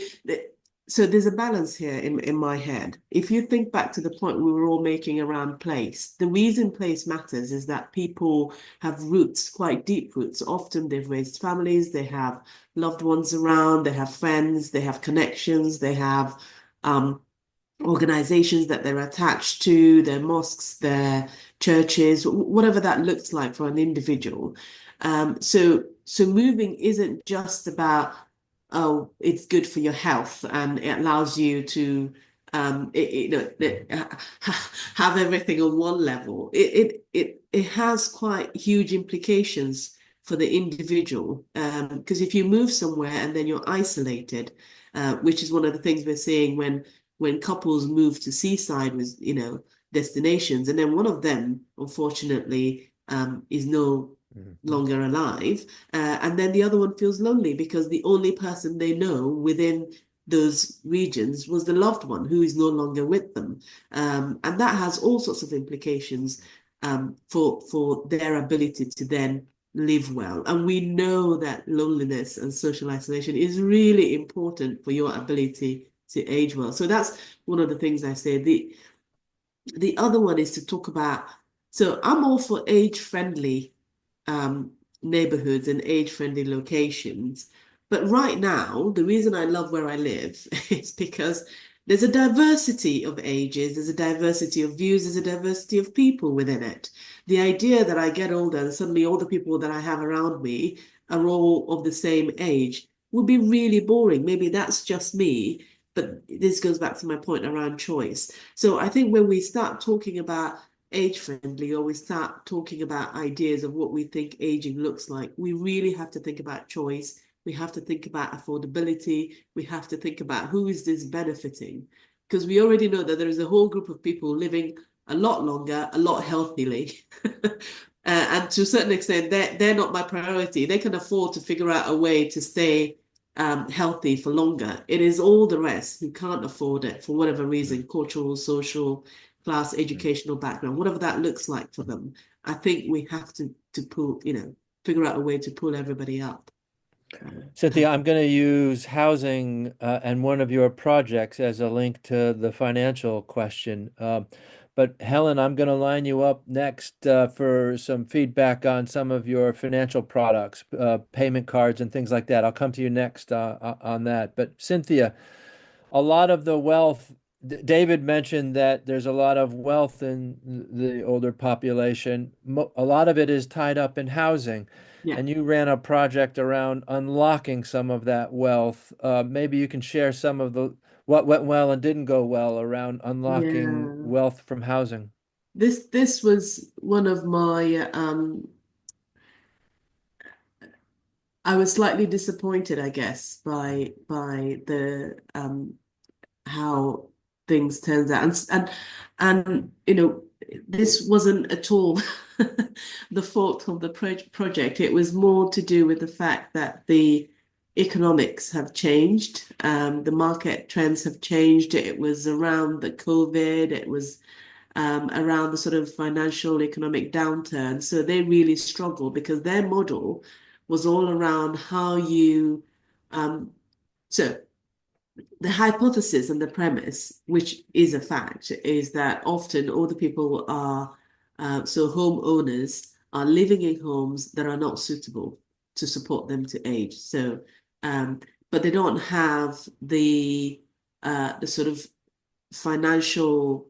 so there's a balance here in my head. If you think back to the point we were all making around place, the reason place matters is that people have roots, quite deep roots. Often they've raised families, they have loved ones around, they have friends, they have connections, they have organizations that they're attached to, their mosques, their churches, whatever that looks like for an individual. So moving isn't just about, oh, it's good for your health and it allows you to have everything on one level. It has quite huge implications for the individual, because if you move somewhere and then you're isolated, which is one of the things we're seeing when couples move to seaside with destinations, and then one of them unfortunately is no longer alive, and then the other one feels lonely because the only person they know within those regions was the loved one who is no longer with them, and that has all sorts of implications for their ability to then live well. And we know that loneliness and social isolation is really important for your ability to age well. So that's one of the things I say. The other one is to talk about, so I'm all for age-friendly neighborhoods and age-friendly locations. But right now, the reason I love where I live is because there's a diversity of ages, there's a diversity of views, there's a diversity of people within it. The idea that I get older and suddenly all the people that I have around me are all of the same age would be really boring. Maybe that's just me, but this goes back to my point around choice. So I think when we start talking about age-friendly, or we start talking about ideas of what we think aging looks like, we really have to think about choice. We have to think about affordability. We have to think about who is this benefiting? Because we already know that there is a whole group of people living a lot longer, a lot healthily. And to a certain extent, they're not my priority. They can afford to figure out a way to stay healthy for longer. It is all the rest who can't afford it for whatever reason, cultural, social, class, Mm. educational background, whatever that looks like for them. I think we have to pull, figure out a way to pull everybody up. Cynthia, I'm going to use housing and one of your projects as a link to the financial question. But Helen, I'm going to line you up next for some feedback on some of your financial products, payment cards, and things like that. I'll come to you next on that. But Cynthia, a lot of the wealth, David mentioned that there's a lot of wealth in the older population. A lot of it is tied up in housing. Yeah, And you ran a project around unlocking some of that wealth. Maybe you can share some of the what went well and didn't go well around unlocking yeah. wealth from housing. This was one of my I was slightly disappointed, I guess, by the how things turned out. And this wasn't at all the fault of the project. It was more to do with the fact that the economics have changed. The market trends have changed. It was around the COVID. It was around the sort of financial economic downturn. So they really struggled because their model was all around how you um, so the hypothesis and the premise, which is a fact, is that often older people are, so homeowners are living in homes that are not suitable to support them to age. So, um, but they don't have the sort of financial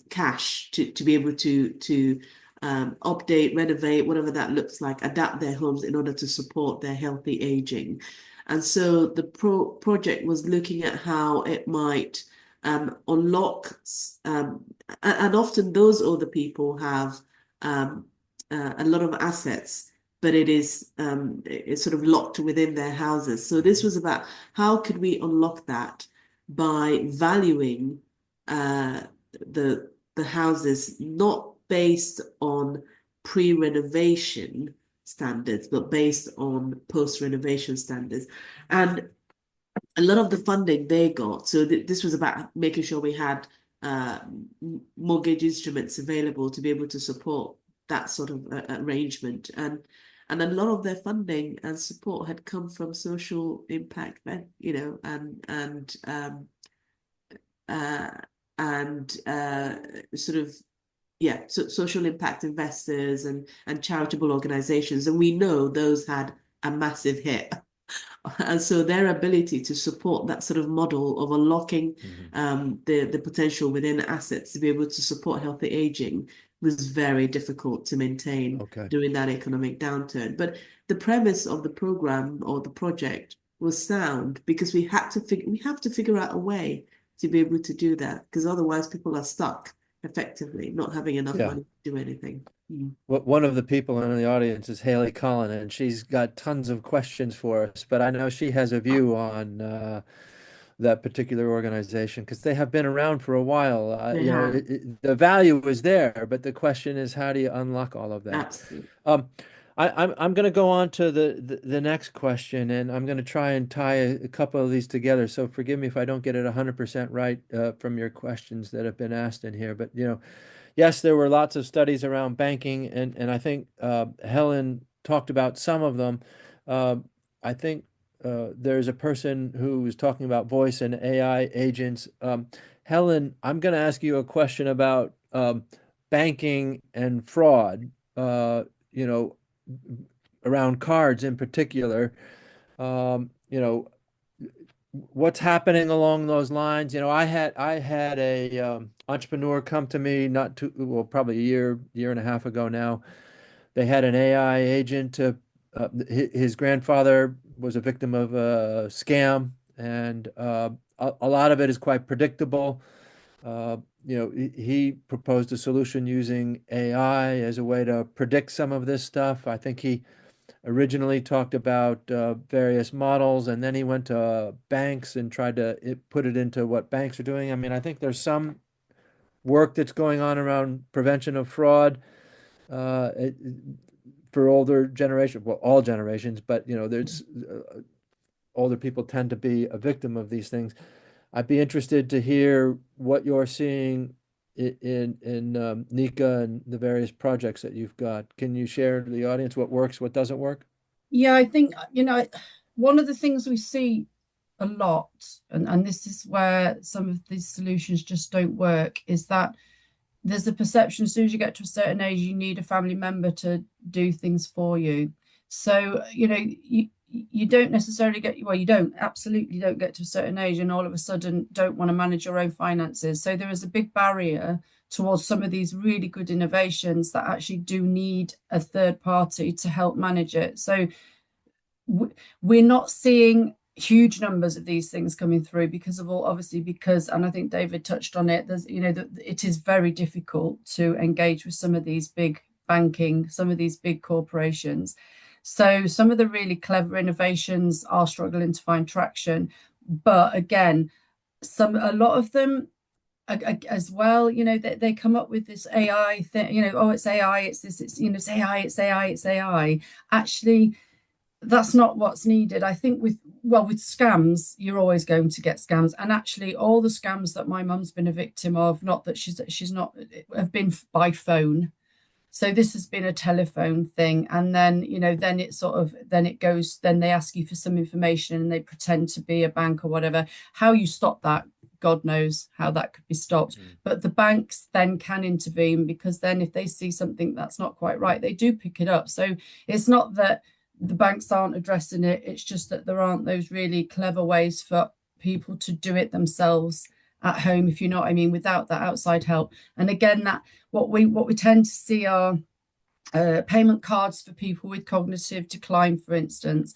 cash to be able to update, renovate, whatever that looks like, adapt their homes in order to support their healthy aging. And so the project was looking at how it might unlock, and often those older people have um, a lot of assets, but it's sort of locked within their houses. So this was about how could we unlock that by valuing uh, the houses not based on pre-renovation standards, but based on post-renovation standards. And a lot of the funding they got, so this was about making sure we had uh, mortgage instruments available to be able to support that sort of arrangement. And a lot of their funding and support had come from social impact, uh, and sort of social impact investors and charitable organizations, and we know those had a massive hit. And so their ability to support that sort of model of unlocking Mhm. the potential within assets to be able to support healthy aging was very difficult to maintain Okay. during that economic downturn. But the premise of the program or the project was sound because we have to figure out a way to be able to do that because otherwise people are stuck effectively, not having enough Yeah. money to do anything. Mm. One of the people in the audience is Haley Cullen, and she's got tons of questions for us, but I know she has a view on that particular organization because they have been around for a while. They have, The value is there, but the question is how do you unlock all of that? absolutely. Um, I'm going to go on to the next question, and I'm going to try and tie a couple of these together. So forgive me if I don't get it 100% right from your questions that have been asked in here. But yes, there were lots of studies around banking, and I think Helen talked about some of them. Uh, I think there's a person who was talking about voice and AI agents. Helen, I'm going to ask you a question about banking and fraud, you know, around cards in particular. What's happening along those lines? I had a entrepreneur come to me not too well, probably a year and a half ago now. They had an AI agent. His grandfather was a victim of a scam, and a lot of it is quite predictable. He proposed a solution using AI as a way to predict some of this stuff. I think he originally talked about various models, and then he went to banks and tried to put it into what banks are doing. I mean, I think there's some work that's going on around prevention of fraud for older generation, well, all generations, but there's older people tend to be a victim of these things. I'd be interested to hear what you're seeing in Nika and the various projects that you've got. Can you share to the audience what works, what doesn't work? Yeah, I think, one of the things we see a lot, and this is where some of these solutions just don't work, is that there's a perception as soon as you get to a certain age, you need a family member to do things for you. So, you don't necessarily you don't absolutely don't get to a certain age and all of a sudden don't want to manage your own finances. So there is a big barrier towards some of these really good innovations that actually do need a third party to help manage it. So we're not seeing huge numbers of these things coming through because of all, obviously, because, and I think David touched on it, there's, it is very difficult to engage with some of these big banking, some of these big corporations. So some of the really clever innovations are struggling to find traction. But again, a lot of them as well, they come up with this AI thing, oh, it's AI, it's this, it's AI, it's AI, it's AI. Actually, that's not what's needed. I think with scams, you're always going to get scams. And actually, all the scams that my mum's been a victim of, not that she's not, have been by phone. So this has been a telephone thing. And then, then it sort of, then it goes, then they ask you for some information and they pretend to be a bank or whatever. How you stop that, God knows how that could be stopped. But the banks then can intervene, because then if they see something that's not quite right, they do pick it up. So it's not that the banks aren't addressing it, it's just that there aren't those really clever ways for people to do it themselves at home, if you know what I mean, without that outside help. And again, that what we tend to see are payment cards for people with cognitive decline, for instance.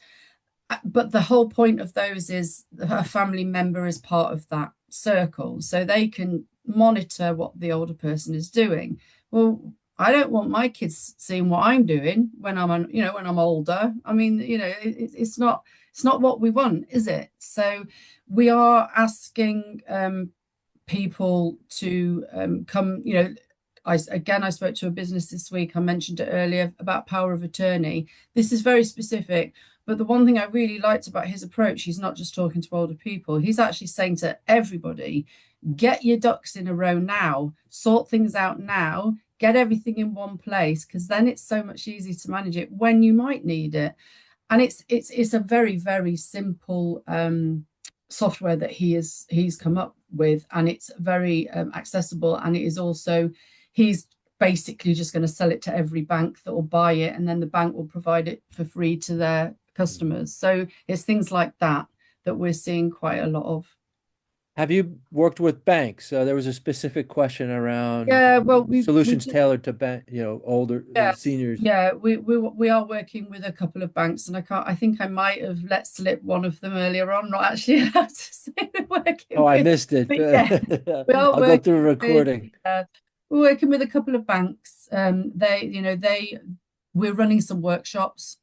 But the whole point of those is a family member is part of that circle, so they can monitor what the older person is doing. Well, I don't want my kids seeing what I'm doing when I'm when I'm older. I mean, it's not what we want, is it? So we are asking people to come. I spoke to a business this week. I mentioned it earlier about power of attorney. This is very specific. But the one thing I really liked about his approach, he's not just talking to older people. He's actually saying to everybody, get your ducks in a row now, sort things out now, get everything in one place, because then it's so much easier to manage it when you might need it. And it's a very, very simple software that he's come up with, and it's very accessible. And it is also, he's basically just going to sell it to every bank that will buy it, and then the bank will provide it for free to their customers. So it's things like that we're seeing quite a lot of. Have you worked with banks? There was a specific question around solutions we tailored to older seniors. Yeah, we are working with a couple of banks, and I think I might have let slip one of them earlier on. Not actually allowed to say we're working. Oh, I missed it. Yeah, we are I'll go through a recording. We're working with a couple of banks. We're running some workshops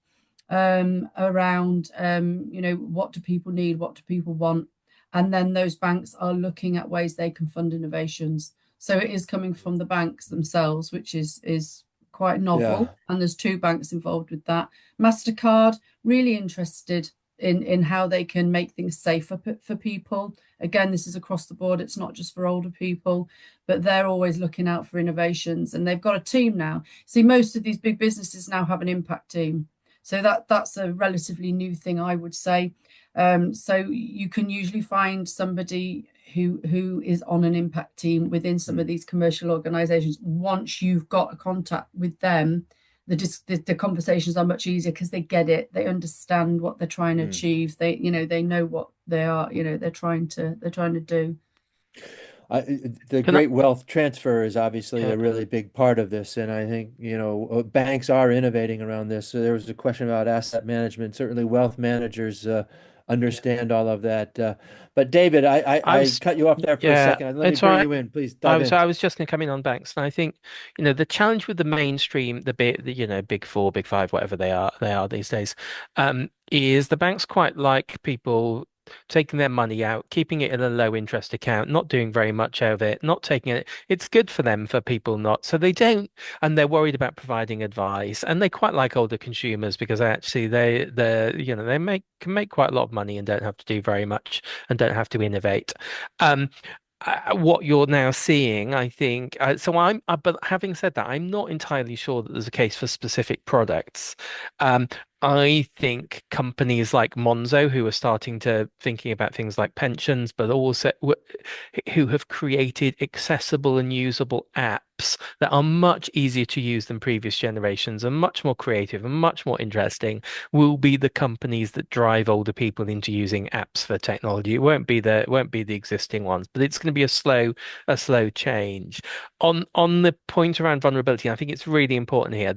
around what do people need, what do people want, and then those banks are looking at ways they can fund innovations. So it is coming from the banks themselves, which is quite novel. Yeah. And there's two banks involved with that. MasterCard, really interested in how they can make things safer for people. Again, this is across the board. It's not just for older people, but they're always looking out for innovations. And they've got a team now. See, most of these big businesses now have an impact team. So that's a relatively new thing, I would say. So you can usually find somebody who is on an impact team within some of these commercial organizations. Once you've got a contact with them, the conversations are much easier because they get it, they understand what they're trying to achieve, they know what they are, they're trying to do. The great wealth transfer is obviously a really big part of this, and I think banks are innovating around this. So there was a question about asset management. Certainly, wealth managers understand all of that. But David, I cut you off there for a second. Let me bring you in, please. Dive in. I was just going to come in on banks, and I think the challenge with the mainstream, the big four, big five, whatever they are these days, is the banks quite like people taking their money out, keeping it in a low interest account, not doing very much of it, not taking it. It's good for them, for people not. So they don't, and they're worried about providing advice, and they quite like older consumers because actually they can make quite a lot of money and don't have to do very much and don't have to innovate. Um, what you're now seeing, I think, but having said that, I'm not entirely sure that there's a case for specific products. Um, I think companies like Monzo, who are starting to thinking about things like pensions, but also who have created accessible and usable apps that are much easier to use than previous generations and much more creative and much more interesting, will be the companies that drive older people into using apps for technology. It won't be the existing ones, but it's going to be a slow change. On the point around vulnerability, I think it's really important here.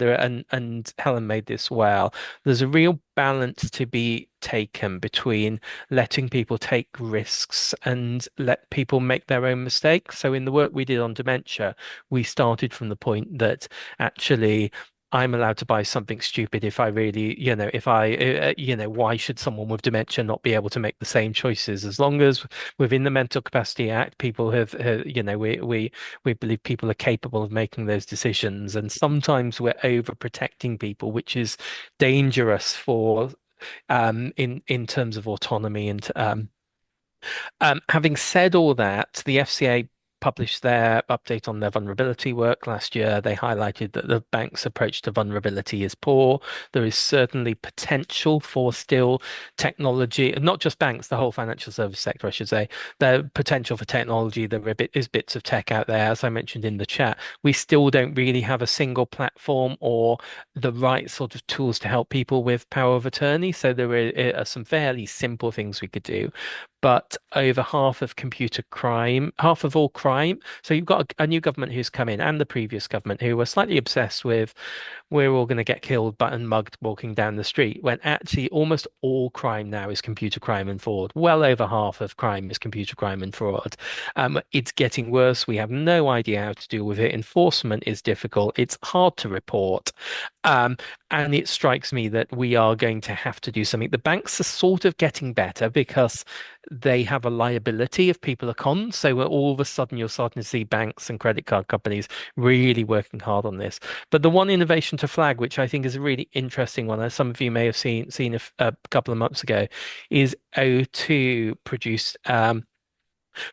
And Helen made this well. There's a real balance to be taken between letting people take risks and let people make their own mistakes. So in the work we did on dementia, we started from the point that actually I'm allowed to buy something stupid if I really, if I, why should someone with dementia not be able to make the same choices? As long as within the Mental Capacity Act, people we believe people are capable of making those decisions. And sometimes we're overprotecting people, which is dangerous for in terms of autonomy and having said all that, the FCA published their update on their vulnerability work last year. They highlighted that the bank's approach to vulnerability is poor. There is certainly potential for still technology, not just banks, the whole financial service sector, I should say. The potential for technology, is bits of tech out there, as I mentioned in the chat. We still don't really have a single platform or the right sort of tools to help people with power of attorney. So there are some fairly simple things we could do, but over half of computer crime, half of all crime. So you've got a new government who's come in, and the previous government who were slightly obsessed with we're all going to get killed but and mugged walking down the street, when actually almost all crime now is computer crime and fraud. Well over half of crime is computer crime and fraud. It's getting worse. We have no idea how to deal with it. Enforcement is difficult. It's hard to report. And it strikes me that we are going to have to do something. The banks are sort of getting better because they have a liability if people are conned. So all of a sudden you're starting to see banks and credit card companies really working hard on this. But the one innovation to flag, which I think is a really interesting one, as some of you may have seen a couple of months ago, is O2 produced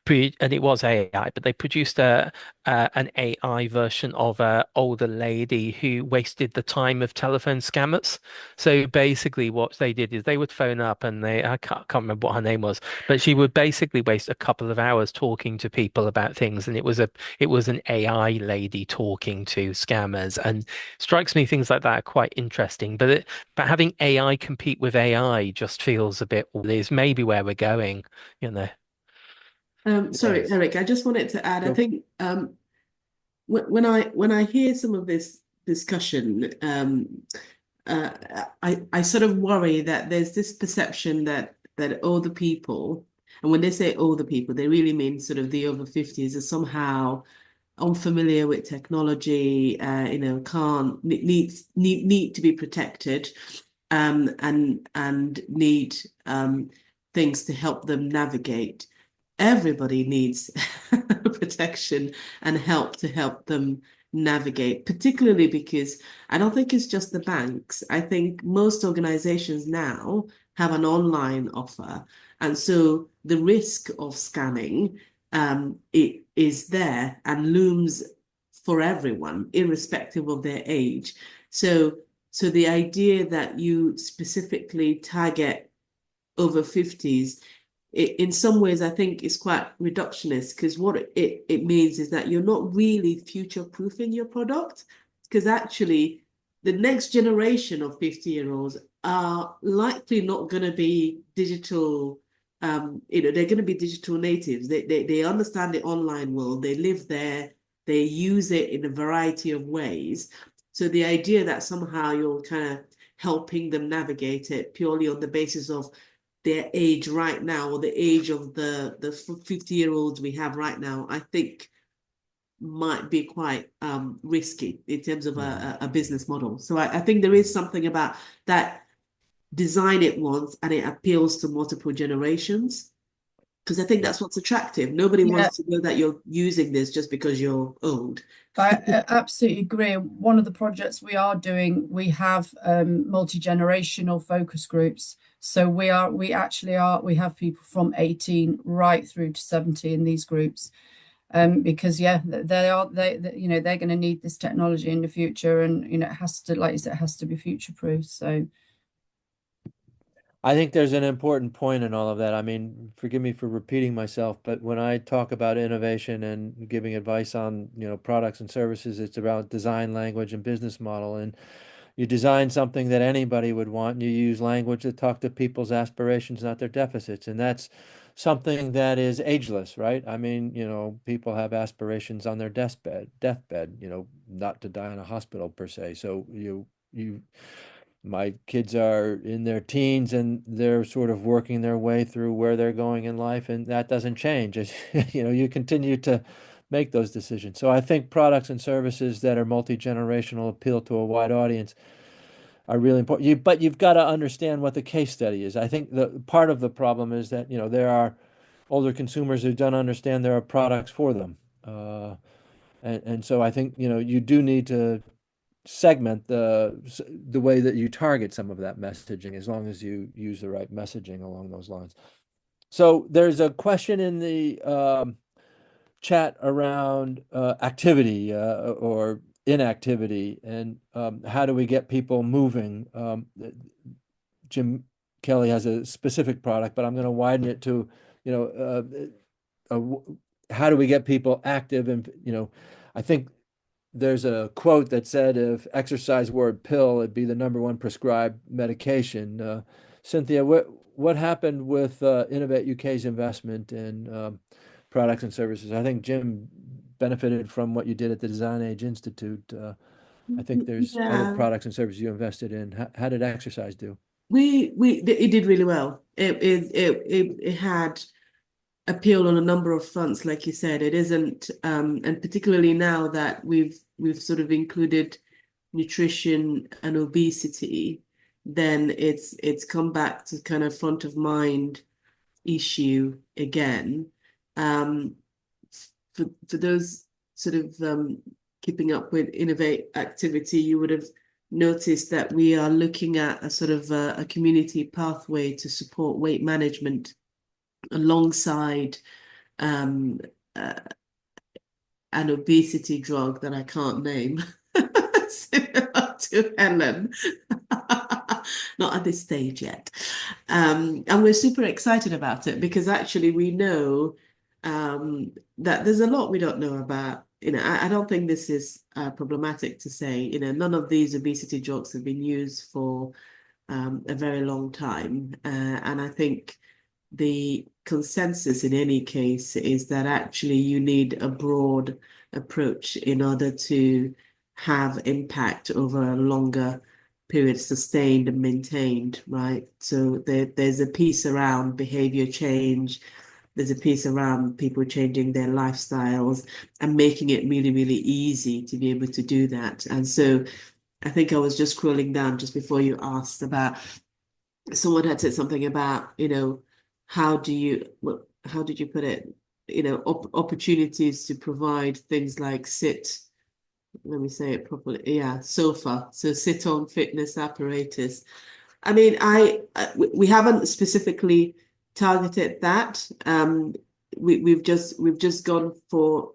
and it was AI, but they produced an AI version of an older lady who wasted the time of telephone scammers. So basically, what they did is they would phone up and I can't remember what her name was, but she would basically waste a couple of hours talking to people about things, and it was an AI lady talking to scammers, and strikes me things like that are quite interesting. But having AI compete with AI just feels a bit, well, is maybe where we're going, you know. Sorry, Yes. Eric, I just wanted to add, I Go. think when I hear some of this discussion, I sort of worry that there's this perception that older people, and when they say older people, they really mean sort of the over 50s, are somehow unfamiliar with technology, can't need to be protected, and need things to help them navigate. Everybody needs protection and help to help them navigate, particularly because I don't think it's just the banks. I think most organizations now have an online offer. And so the risk of scamming, it is there and looms for everyone, irrespective of their age. So the idea that you specifically target over 50s, in some ways, I think is quite reductionist, because what it means is that you're not really future-proofing your product, because actually the next generation of 50-year-olds are likely not going to be digital, they're going to be digital natives. They understand the online world, they live there, they use it in a variety of ways. So the idea that somehow you're kind of helping them navigate it purely on the basis of their age right now, or the age of the 50-year-olds we have right now, I think might be quite risky in terms of a business model. So I think there is something about that. design it once and it appeals to multiple generations. Because I think Yeah. that's what's attractive. Nobody Yeah, wants to know that you're using this just because you're old. I absolutely agree. One of the projects we are doing, we have multi-generational focus groups. So we actually we have people from 18 right through to 70 in these groups. Because yeah, they're going to need this technology in the future, and it has to, like you said, it has to be future proof. So I think there's an important point in all of that. I mean, forgive me for repeating myself, but when I talk about innovation and giving advice on, products and services, it's about design language and business model. And you design something that anybody would want, and you use language to talk to people's aspirations, not their deficits. And that's something that is ageless, right? I mean, people have aspirations on their deathbed, not to die in a hospital per se. So my kids are in their teens and they're sort of working their way through where they're going in life, and that doesn't change as you continue to make those decisions. So I think products and services that are multi-generational, appeal to a wide audience, are really important. But you've got to understand what the case study is. I think the part of the problem is that there are older consumers who don't understand there are products for them, and so I think you do need to segment the way that you target some of that messaging, as long as you use the right messaging along those lines. So there's a question in the chat around activity or inactivity, and how do we get people moving? Jim Kelly has a specific product, but I'm going to widen it to, you know, how do we get people active? And, I think there's a quote that said if exercise were a pill, it'd be the number one prescribed medication. Cynthia, what happened with Innovate UK's investment in products and services? I think Jim benefited from what you did at the Design Age Institute. I think there's other Yeah, products and services you invested in. How did exercise do? it did really well. It had appeal on a number of fronts, like you said. It isn't, and particularly now that we've sort of included nutrition and obesity, then it's come back to kind of front of mind issue again. Um, for those sort of keeping up with Innovate activity, you would have noticed that we are looking at a sort of a community pathway to support weight management alongside um, uh, an obesity drug that I can't name, similar to Helen. Not at this stage yet. And we're super excited about it because actually we know that there's a lot we don't know about. I don't think this is problematic to say. None of these obesity drugs have been used for a very long time. And I think the consensus in any case is that actually you need a broad approach in order to have impact over a longer period, sustained and maintained, right? So there's a piece around behavior change. There's a piece around people changing their lifestyles and making it really, really easy to be able to do that. And so I think I was just scrolling down just before you asked about, someone had said something about, how did you put it? Opportunities to provide things like let me say it properly. Yeah, sofa. So sit on fitness apparatus. I mean, we haven't specifically targeted that. We've just gone for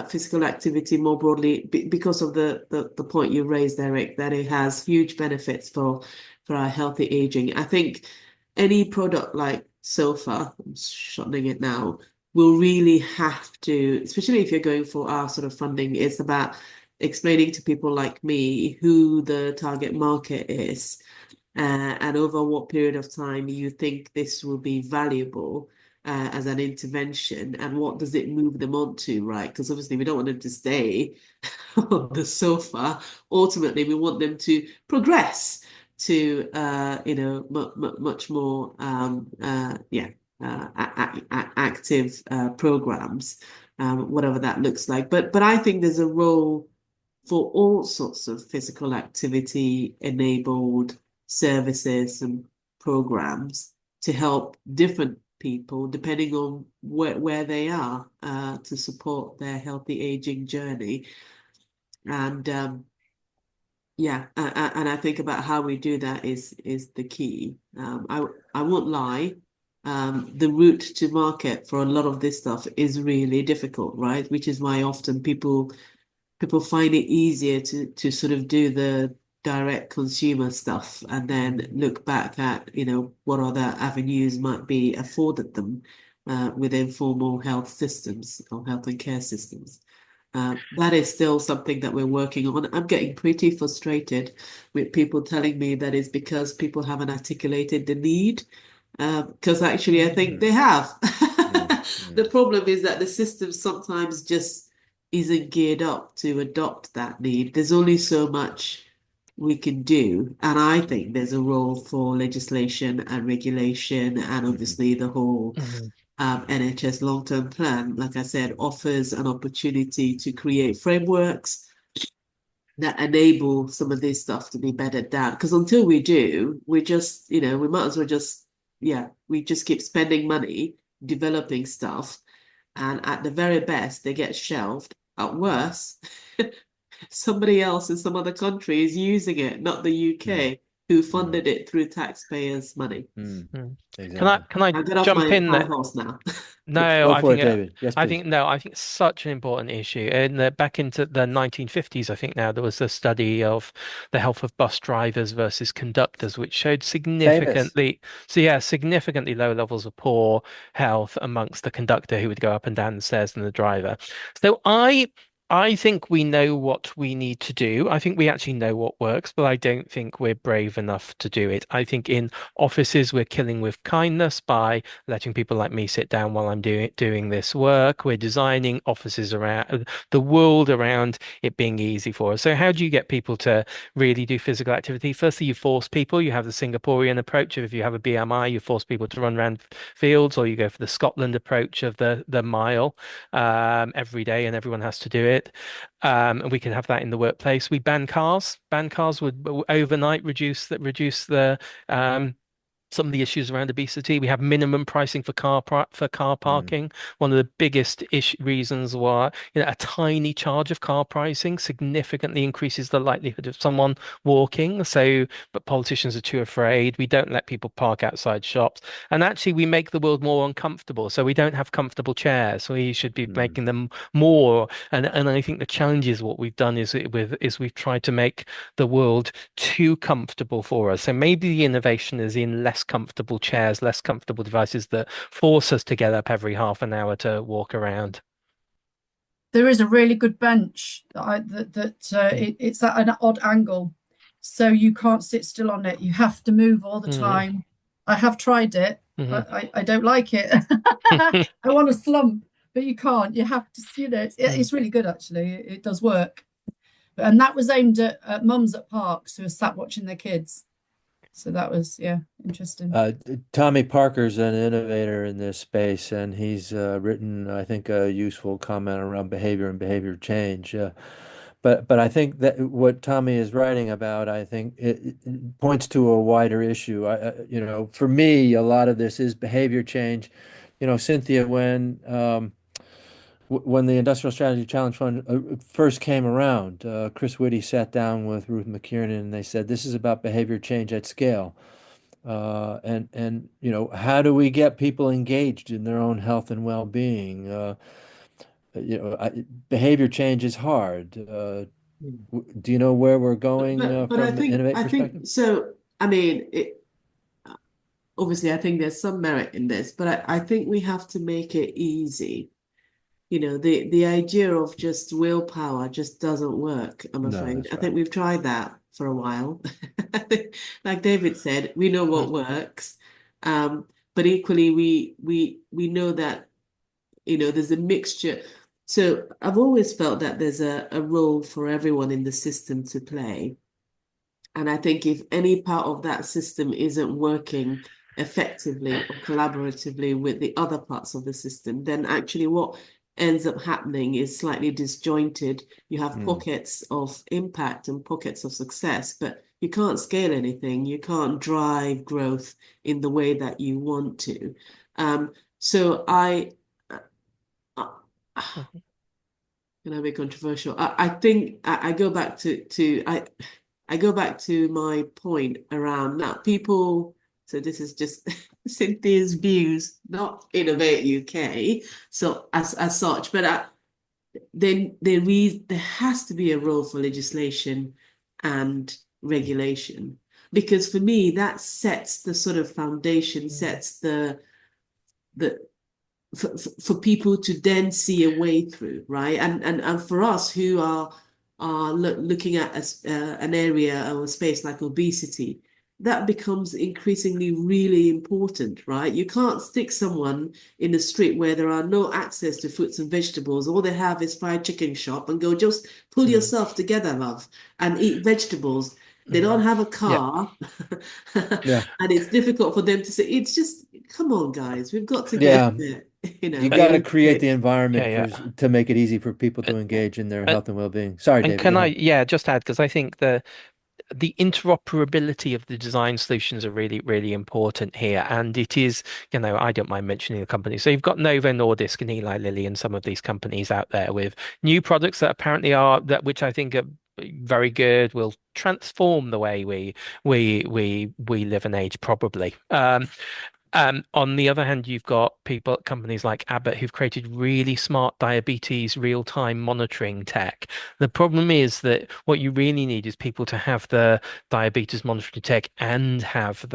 physical activity more broadly because of the point you raised, Eric, that it has huge benefits for our healthy aging. I think any product like sofa, I'm shortening it now, will really have to, especially if you're going for our sort of funding, it's about explaining to people like me who the target market is, and over what period of time you think this will be valuable as an intervention, and what does it move them on to, right? Because obviously we don't want them to stay on the sofa. Ultimately, we want them to progress to much more active programs, whatever that looks like. But I think there's a role for all sorts of physical activity enabled services and programs to help different people depending on where they are to support their healthy aging journey. And yeah, and I think about how we do that is the key. I won't lie. The route to market for a lot of this stuff is really difficult, right? Which is why often people find it easier to sort of do the direct consumer stuff and then look back at, what other avenues might be afforded them within formal health systems or health and care systems. That is still something that we're working on. I'm getting pretty frustrated with people telling me that it's because people haven't articulated the need. Because actually, I think they have. The problem is that the system sometimes just isn't geared up to adopt that need. There's only so much we can do. And I think there's a role for legislation and regulation, and obviously the whole NHS long-term plan, like I said, offers an opportunity to create frameworks that enable some of this stuff to be bedded down. Because until we do, we just, we might as well just, we just keep spending money developing stuff. And at the very best, they get shelved. At worst, somebody else in some other country is using it, not the UK, who funded it through taxpayers' money. Exactly. Can I I'll get off jump my in high there? horse now. No, Go I for it, think David. Yes, I please. think no, I think it's such an important issue. Back into the 1950s, I think now there was a study of the health of bus drivers versus conductors, which showed Famous. significantly low levels of poor health amongst the conductor who would go up and down the stairs than the driver. So I think we know what we need to do. I think we actually know what works, but I don't think we're brave enough to do it. I think in offices we're killing with kindness by letting people like me sit down while I'm doing this work. We're designing offices around the world around it being easy for us. So how do you get people to really do physical activity? Firstly, you force people. You have the Singaporean approach of if you have a BMI, you force people to run around fields, or you go for the Scotland approach of the mile every day, and everyone has to do it. And we can have that in the workplace. We ban cars. Ban cars would overnight reduce the some of the issues around obesity. We have minimum pricing for car parking. One of the biggest reasons why a tiny charge of car pricing significantly increases the likelihood of someone walking. So, but politicians are too afraid. We don't let people park outside shops, and actually, we make the world more uncomfortable. So we don't have comfortable chairs. We should be making them more. And I think the challenge is what we've done is we've tried to make the world too comfortable for us. So maybe the innovation is in less comfortable chairs, less comfortable devices that force us to get up every half an hour to walk around. There is a really good bench it's at an odd angle, so you can't sit still on it. You have to move all the time. I have tried it, but I don't like it. I want to slump, but you can't. You have to, it's really good actually. It does work. And that was aimed at mums at parks who are sat watching their kids. So that was, interesting. Tommy Parker's an innovator in this space, and he's written, I think, a useful comment around behavior and behavior change. But I think that what Tommy is writing about, I think it points to a wider issue. For me, a lot of this is behavior change. Cynthia, when the Industrial Strategy Challenge Fund first came around, Chris Whitty sat down with Ruth McKiernan, and they said, "This is about behavior change at scale." And how do we get people engaged in their own health and well-being? Behavior change is hard. Do you know where we're going But from an Innovate perspective? so. I mean, obviously, I think there's some merit in this, but I think we have to make it easy. The idea of just willpower just doesn't work, I'm No, afraid. that's I right. think we've tried that for a while. Like David said, we know what works. But equally we know that, there's a mixture. So I've always felt that there's a role for everyone in the system to play. And I think if any part of that system isn't working effectively or collaboratively with the other parts of the system, then actually what ends up happening is slightly disjointed. You have pockets of impact and pockets of success, but you can't scale anything. You can't drive growth in the way that you want to. So uh, Mhm. can I be controversial? I think I go back to I go back to my point around that people. So this is just Cynthia's views, not Innovate UK. So as such, but then there has to be a role for legislation and regulation because for me that sets the sort of foundation, sets the for people to then see a way through, right? And for us who are looking at an area or a space like obesity, that becomes increasingly really important, right? You can't stick someone in the street where there are no access to fruits and vegetables. All they have is fried chicken shop and go, just pull Mm. yourself together, love, and eat vegetables. They don't Mhm. have a Yeah. car, Yeah. and it's difficult for them to say, it's just, come on, guys, we've got to get Yeah. there. You And got to We're create the yeah, environment yeah. to make it easy for people to engage in their health and well-being. Sorry, And David, go can I, ahead. yeah, just add, because I think the interoperability of the design solutions are really, really important here. And it is, I don't mind mentioning the company. So you've got Novo Nordisk and Eli Lilly and some of these companies out there with new products that apparently which I think are very good, will transform the way we live and age, probably. On the other hand, you've got companies like Abbott who've created really smart diabetes real-time monitoring tech. The problem is that what you really need is people to have the diabetes monitoring tech and have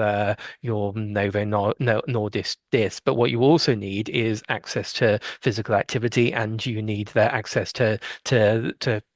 your Nordisk disc. But what you also need is access to physical activity, and you need the access to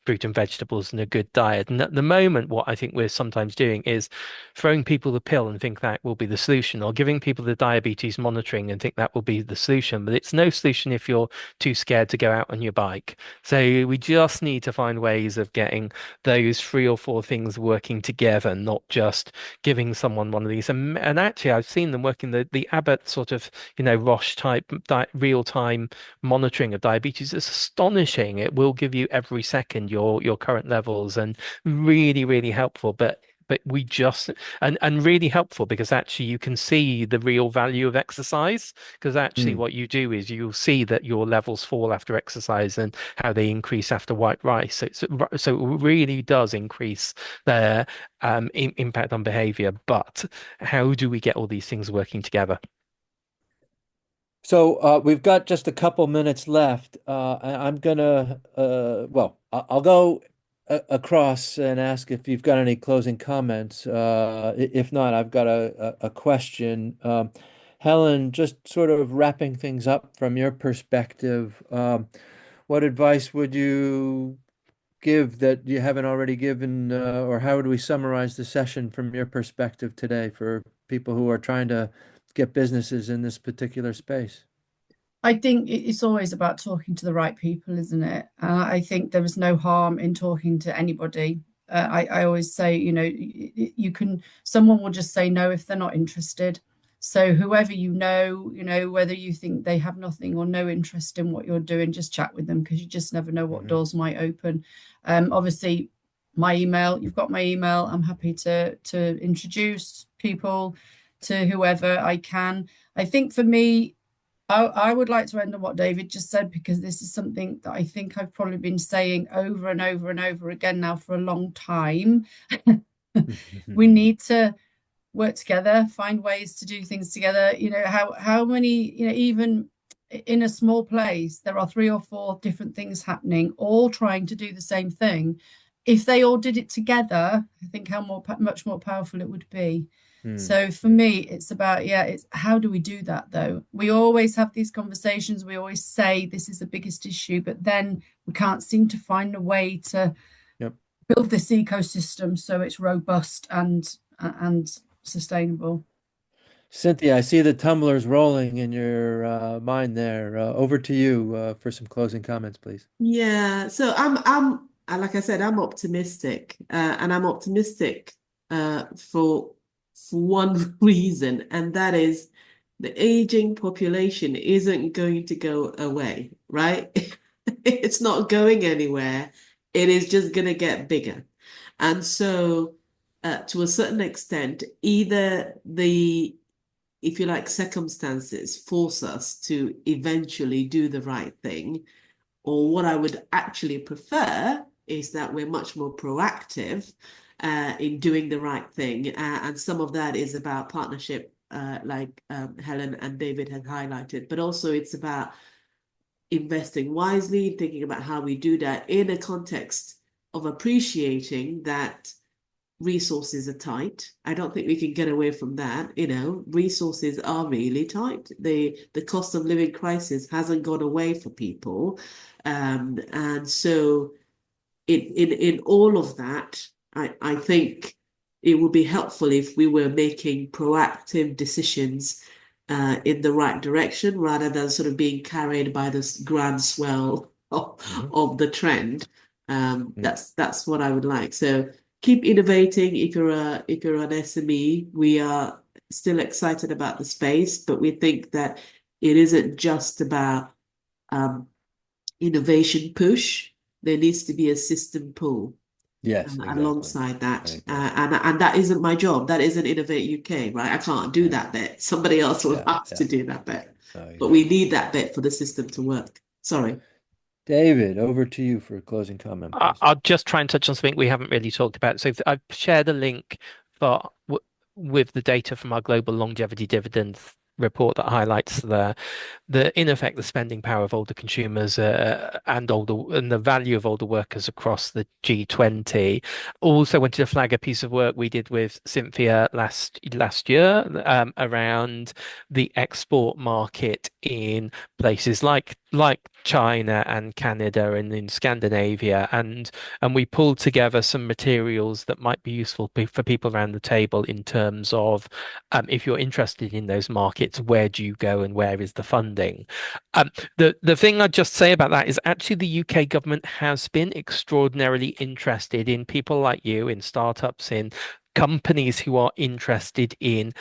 fruit and vegetables and a good diet. And at the moment, what I think we're sometimes doing is throwing people the pill and think that will be the solution, or giving people the diabetes monitoring and think that will be the solution. But it's no solution if you're too scared to go out on your bike. So we just need to find ways of getting those three or four things working together, not just giving someone one of these. And actually, I've seen them working the Abbott sort of, Roche type real-time monitoring of diabetes. It's astonishing. It will give you every second your current levels, and really, really helpful. But we just and really helpful because actually you can see the real value of exercise, because actually Mm. what you do is you'll see that your levels fall after exercise and how they increase after white rice. So it really does increase their impact on behavior. But how do we get all these things working together? So we've got just a couple minutes left. I'm gonna, well, I'll go across and ask if you've got any closing comments. If not, I've got a question. Helen, just sort of wrapping things up from your perspective, what advice would you give that you haven't already given, or how would we summarize the session from your perspective today for people who are trying to get businesses in this particular space? I think it's always about talking to the right people, isn't it? I think there is no harm in talking to anybody. I always say, someone will just say no if they're not interested. So whoever whether you think they have nothing or no interest in what you're doing, just chat with them because you just never know what Mhm. doors might open. Obviously, you've got my email. I'm happy to introduce people to whoever I can. I think for me, I would like to end on what David just said, because this is something that I think I've probably been saying over and over and over again now for a long time. We need to work together, find ways to do things together. How many, even in a small place, there are three or four different things happening, all trying to do the same thing. If they all did it together, I think much more powerful it would be. Hmm. So for me, it's about, it's how do we do that though? We always have these conversations. We always say this is the biggest issue, but then we can't seem to find a way to Yep. build this ecosystem so it's robust and sustainable. Cynthia, I see the tumblers rolling in your mind there. Over to you for some closing comments, please. Yeah, so like I said, I'm optimistic, and I'm optimistic for one reason, and that is the aging population isn't going to go away, right? It's not going anywhere. It is just going to get bigger. And so to a certain extent, either the, if you like, circumstances force us to eventually do the right thing, or what I would actually prefer is that we're much more proactive in doing the right thing. And some of that is about partnership, like Helen and David had highlighted, but also it's about investing wisely, thinking about how we do that in a context of appreciating that resources are tight. I don't think we can get away from that. Resources are really tight. The cost of living crisis hasn't gone away for people. And so in all of that, I think it would be helpful if we were making proactive decisions in the right direction rather than sort of being carried by this grand swell of the trend. That's what I would like. So keep innovating. If you're an SME, we are still excited about the space, but we think that it isn't just about innovation push. There needs to be a system pull Yes, exactly. alongside that. Exactly. And that isn't my job. That isn't Innovate UK, right? I can't do that bit. Somebody else will have to do that bit. But we need that bit for the system to work. Sorry. David, over to you for a closing comment, please. I'll just try and touch on something we haven't really talked about. So I've shared a link for with the data from our global longevity dividends report that highlights in effect the spending power of older consumers and the value of older workers across the G20. Also wanted to flag a piece of work we did with Cynthia last year around the export market in places like China and Canada and in Scandinavia, and we pulled together some materials that might be useful for people around the table in terms of if you're interested in those markets, where do you go and where is the funding? The thing I'd just say about that is actually the UK government has been extraordinarily interested in people like you, in startups, in companies who are interested in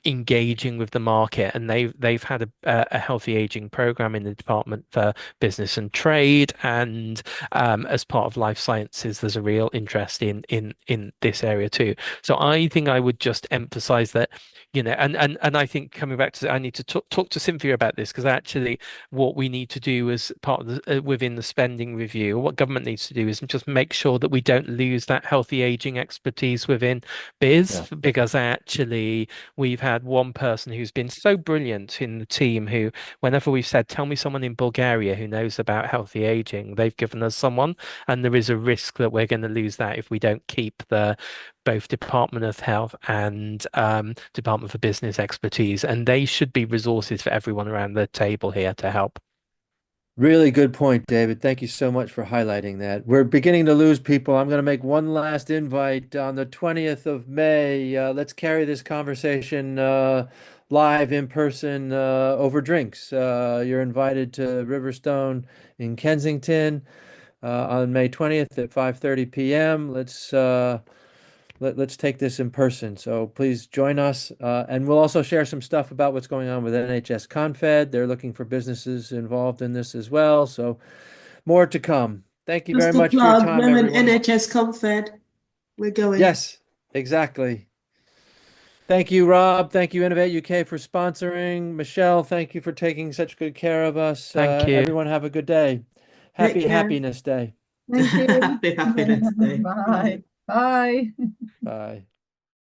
engaging with the market, and they've had a healthy aging program in the Department for Business and Trade, and as part of life sciences, there's a real interest in this area too. So I think I would just emphasize that, and I think coming back to, I need to talk to Cynthia about this, because actually what we need to do as part of within the spending review, what government needs to do is just make sure that we don't lose that healthy aging expertise within biz, because actually we've had one person who's been so brilliant in the team who, whenever we've said, tell me someone in Bulgaria who knows about healthy aging, they've given us someone. And there is a risk that we're going to lose that if we don't keep both Department of Health and Department for Business expertise. And they should be resources for everyone around the table here to help. Really good point, David. Thank you so much for highlighting that. We're beginning to lose people. I'm going to make one last invite on the 20th of May. Let's carry this conversation live in person over drinks. You're invited to Riverstone in Kensington on May 20th at 5:30 p.m. Let's take this in person. So please join us. And we'll also share some stuff about what's going on with NHS Confed. They're looking for businesses involved in this as well. So more to come. Thank you very Just to much for your plug, time, we're in everyone. NHS Confed. We're going. Yes, exactly. Thank you, Rob. Thank you, Innovate UK, for sponsoring. Michelle, thank you for taking such good care of us. Thank you. Everyone have a good day. Take care. Happiness Day. Thank you. Happy Happiness Day. Bye. Bye. Bye.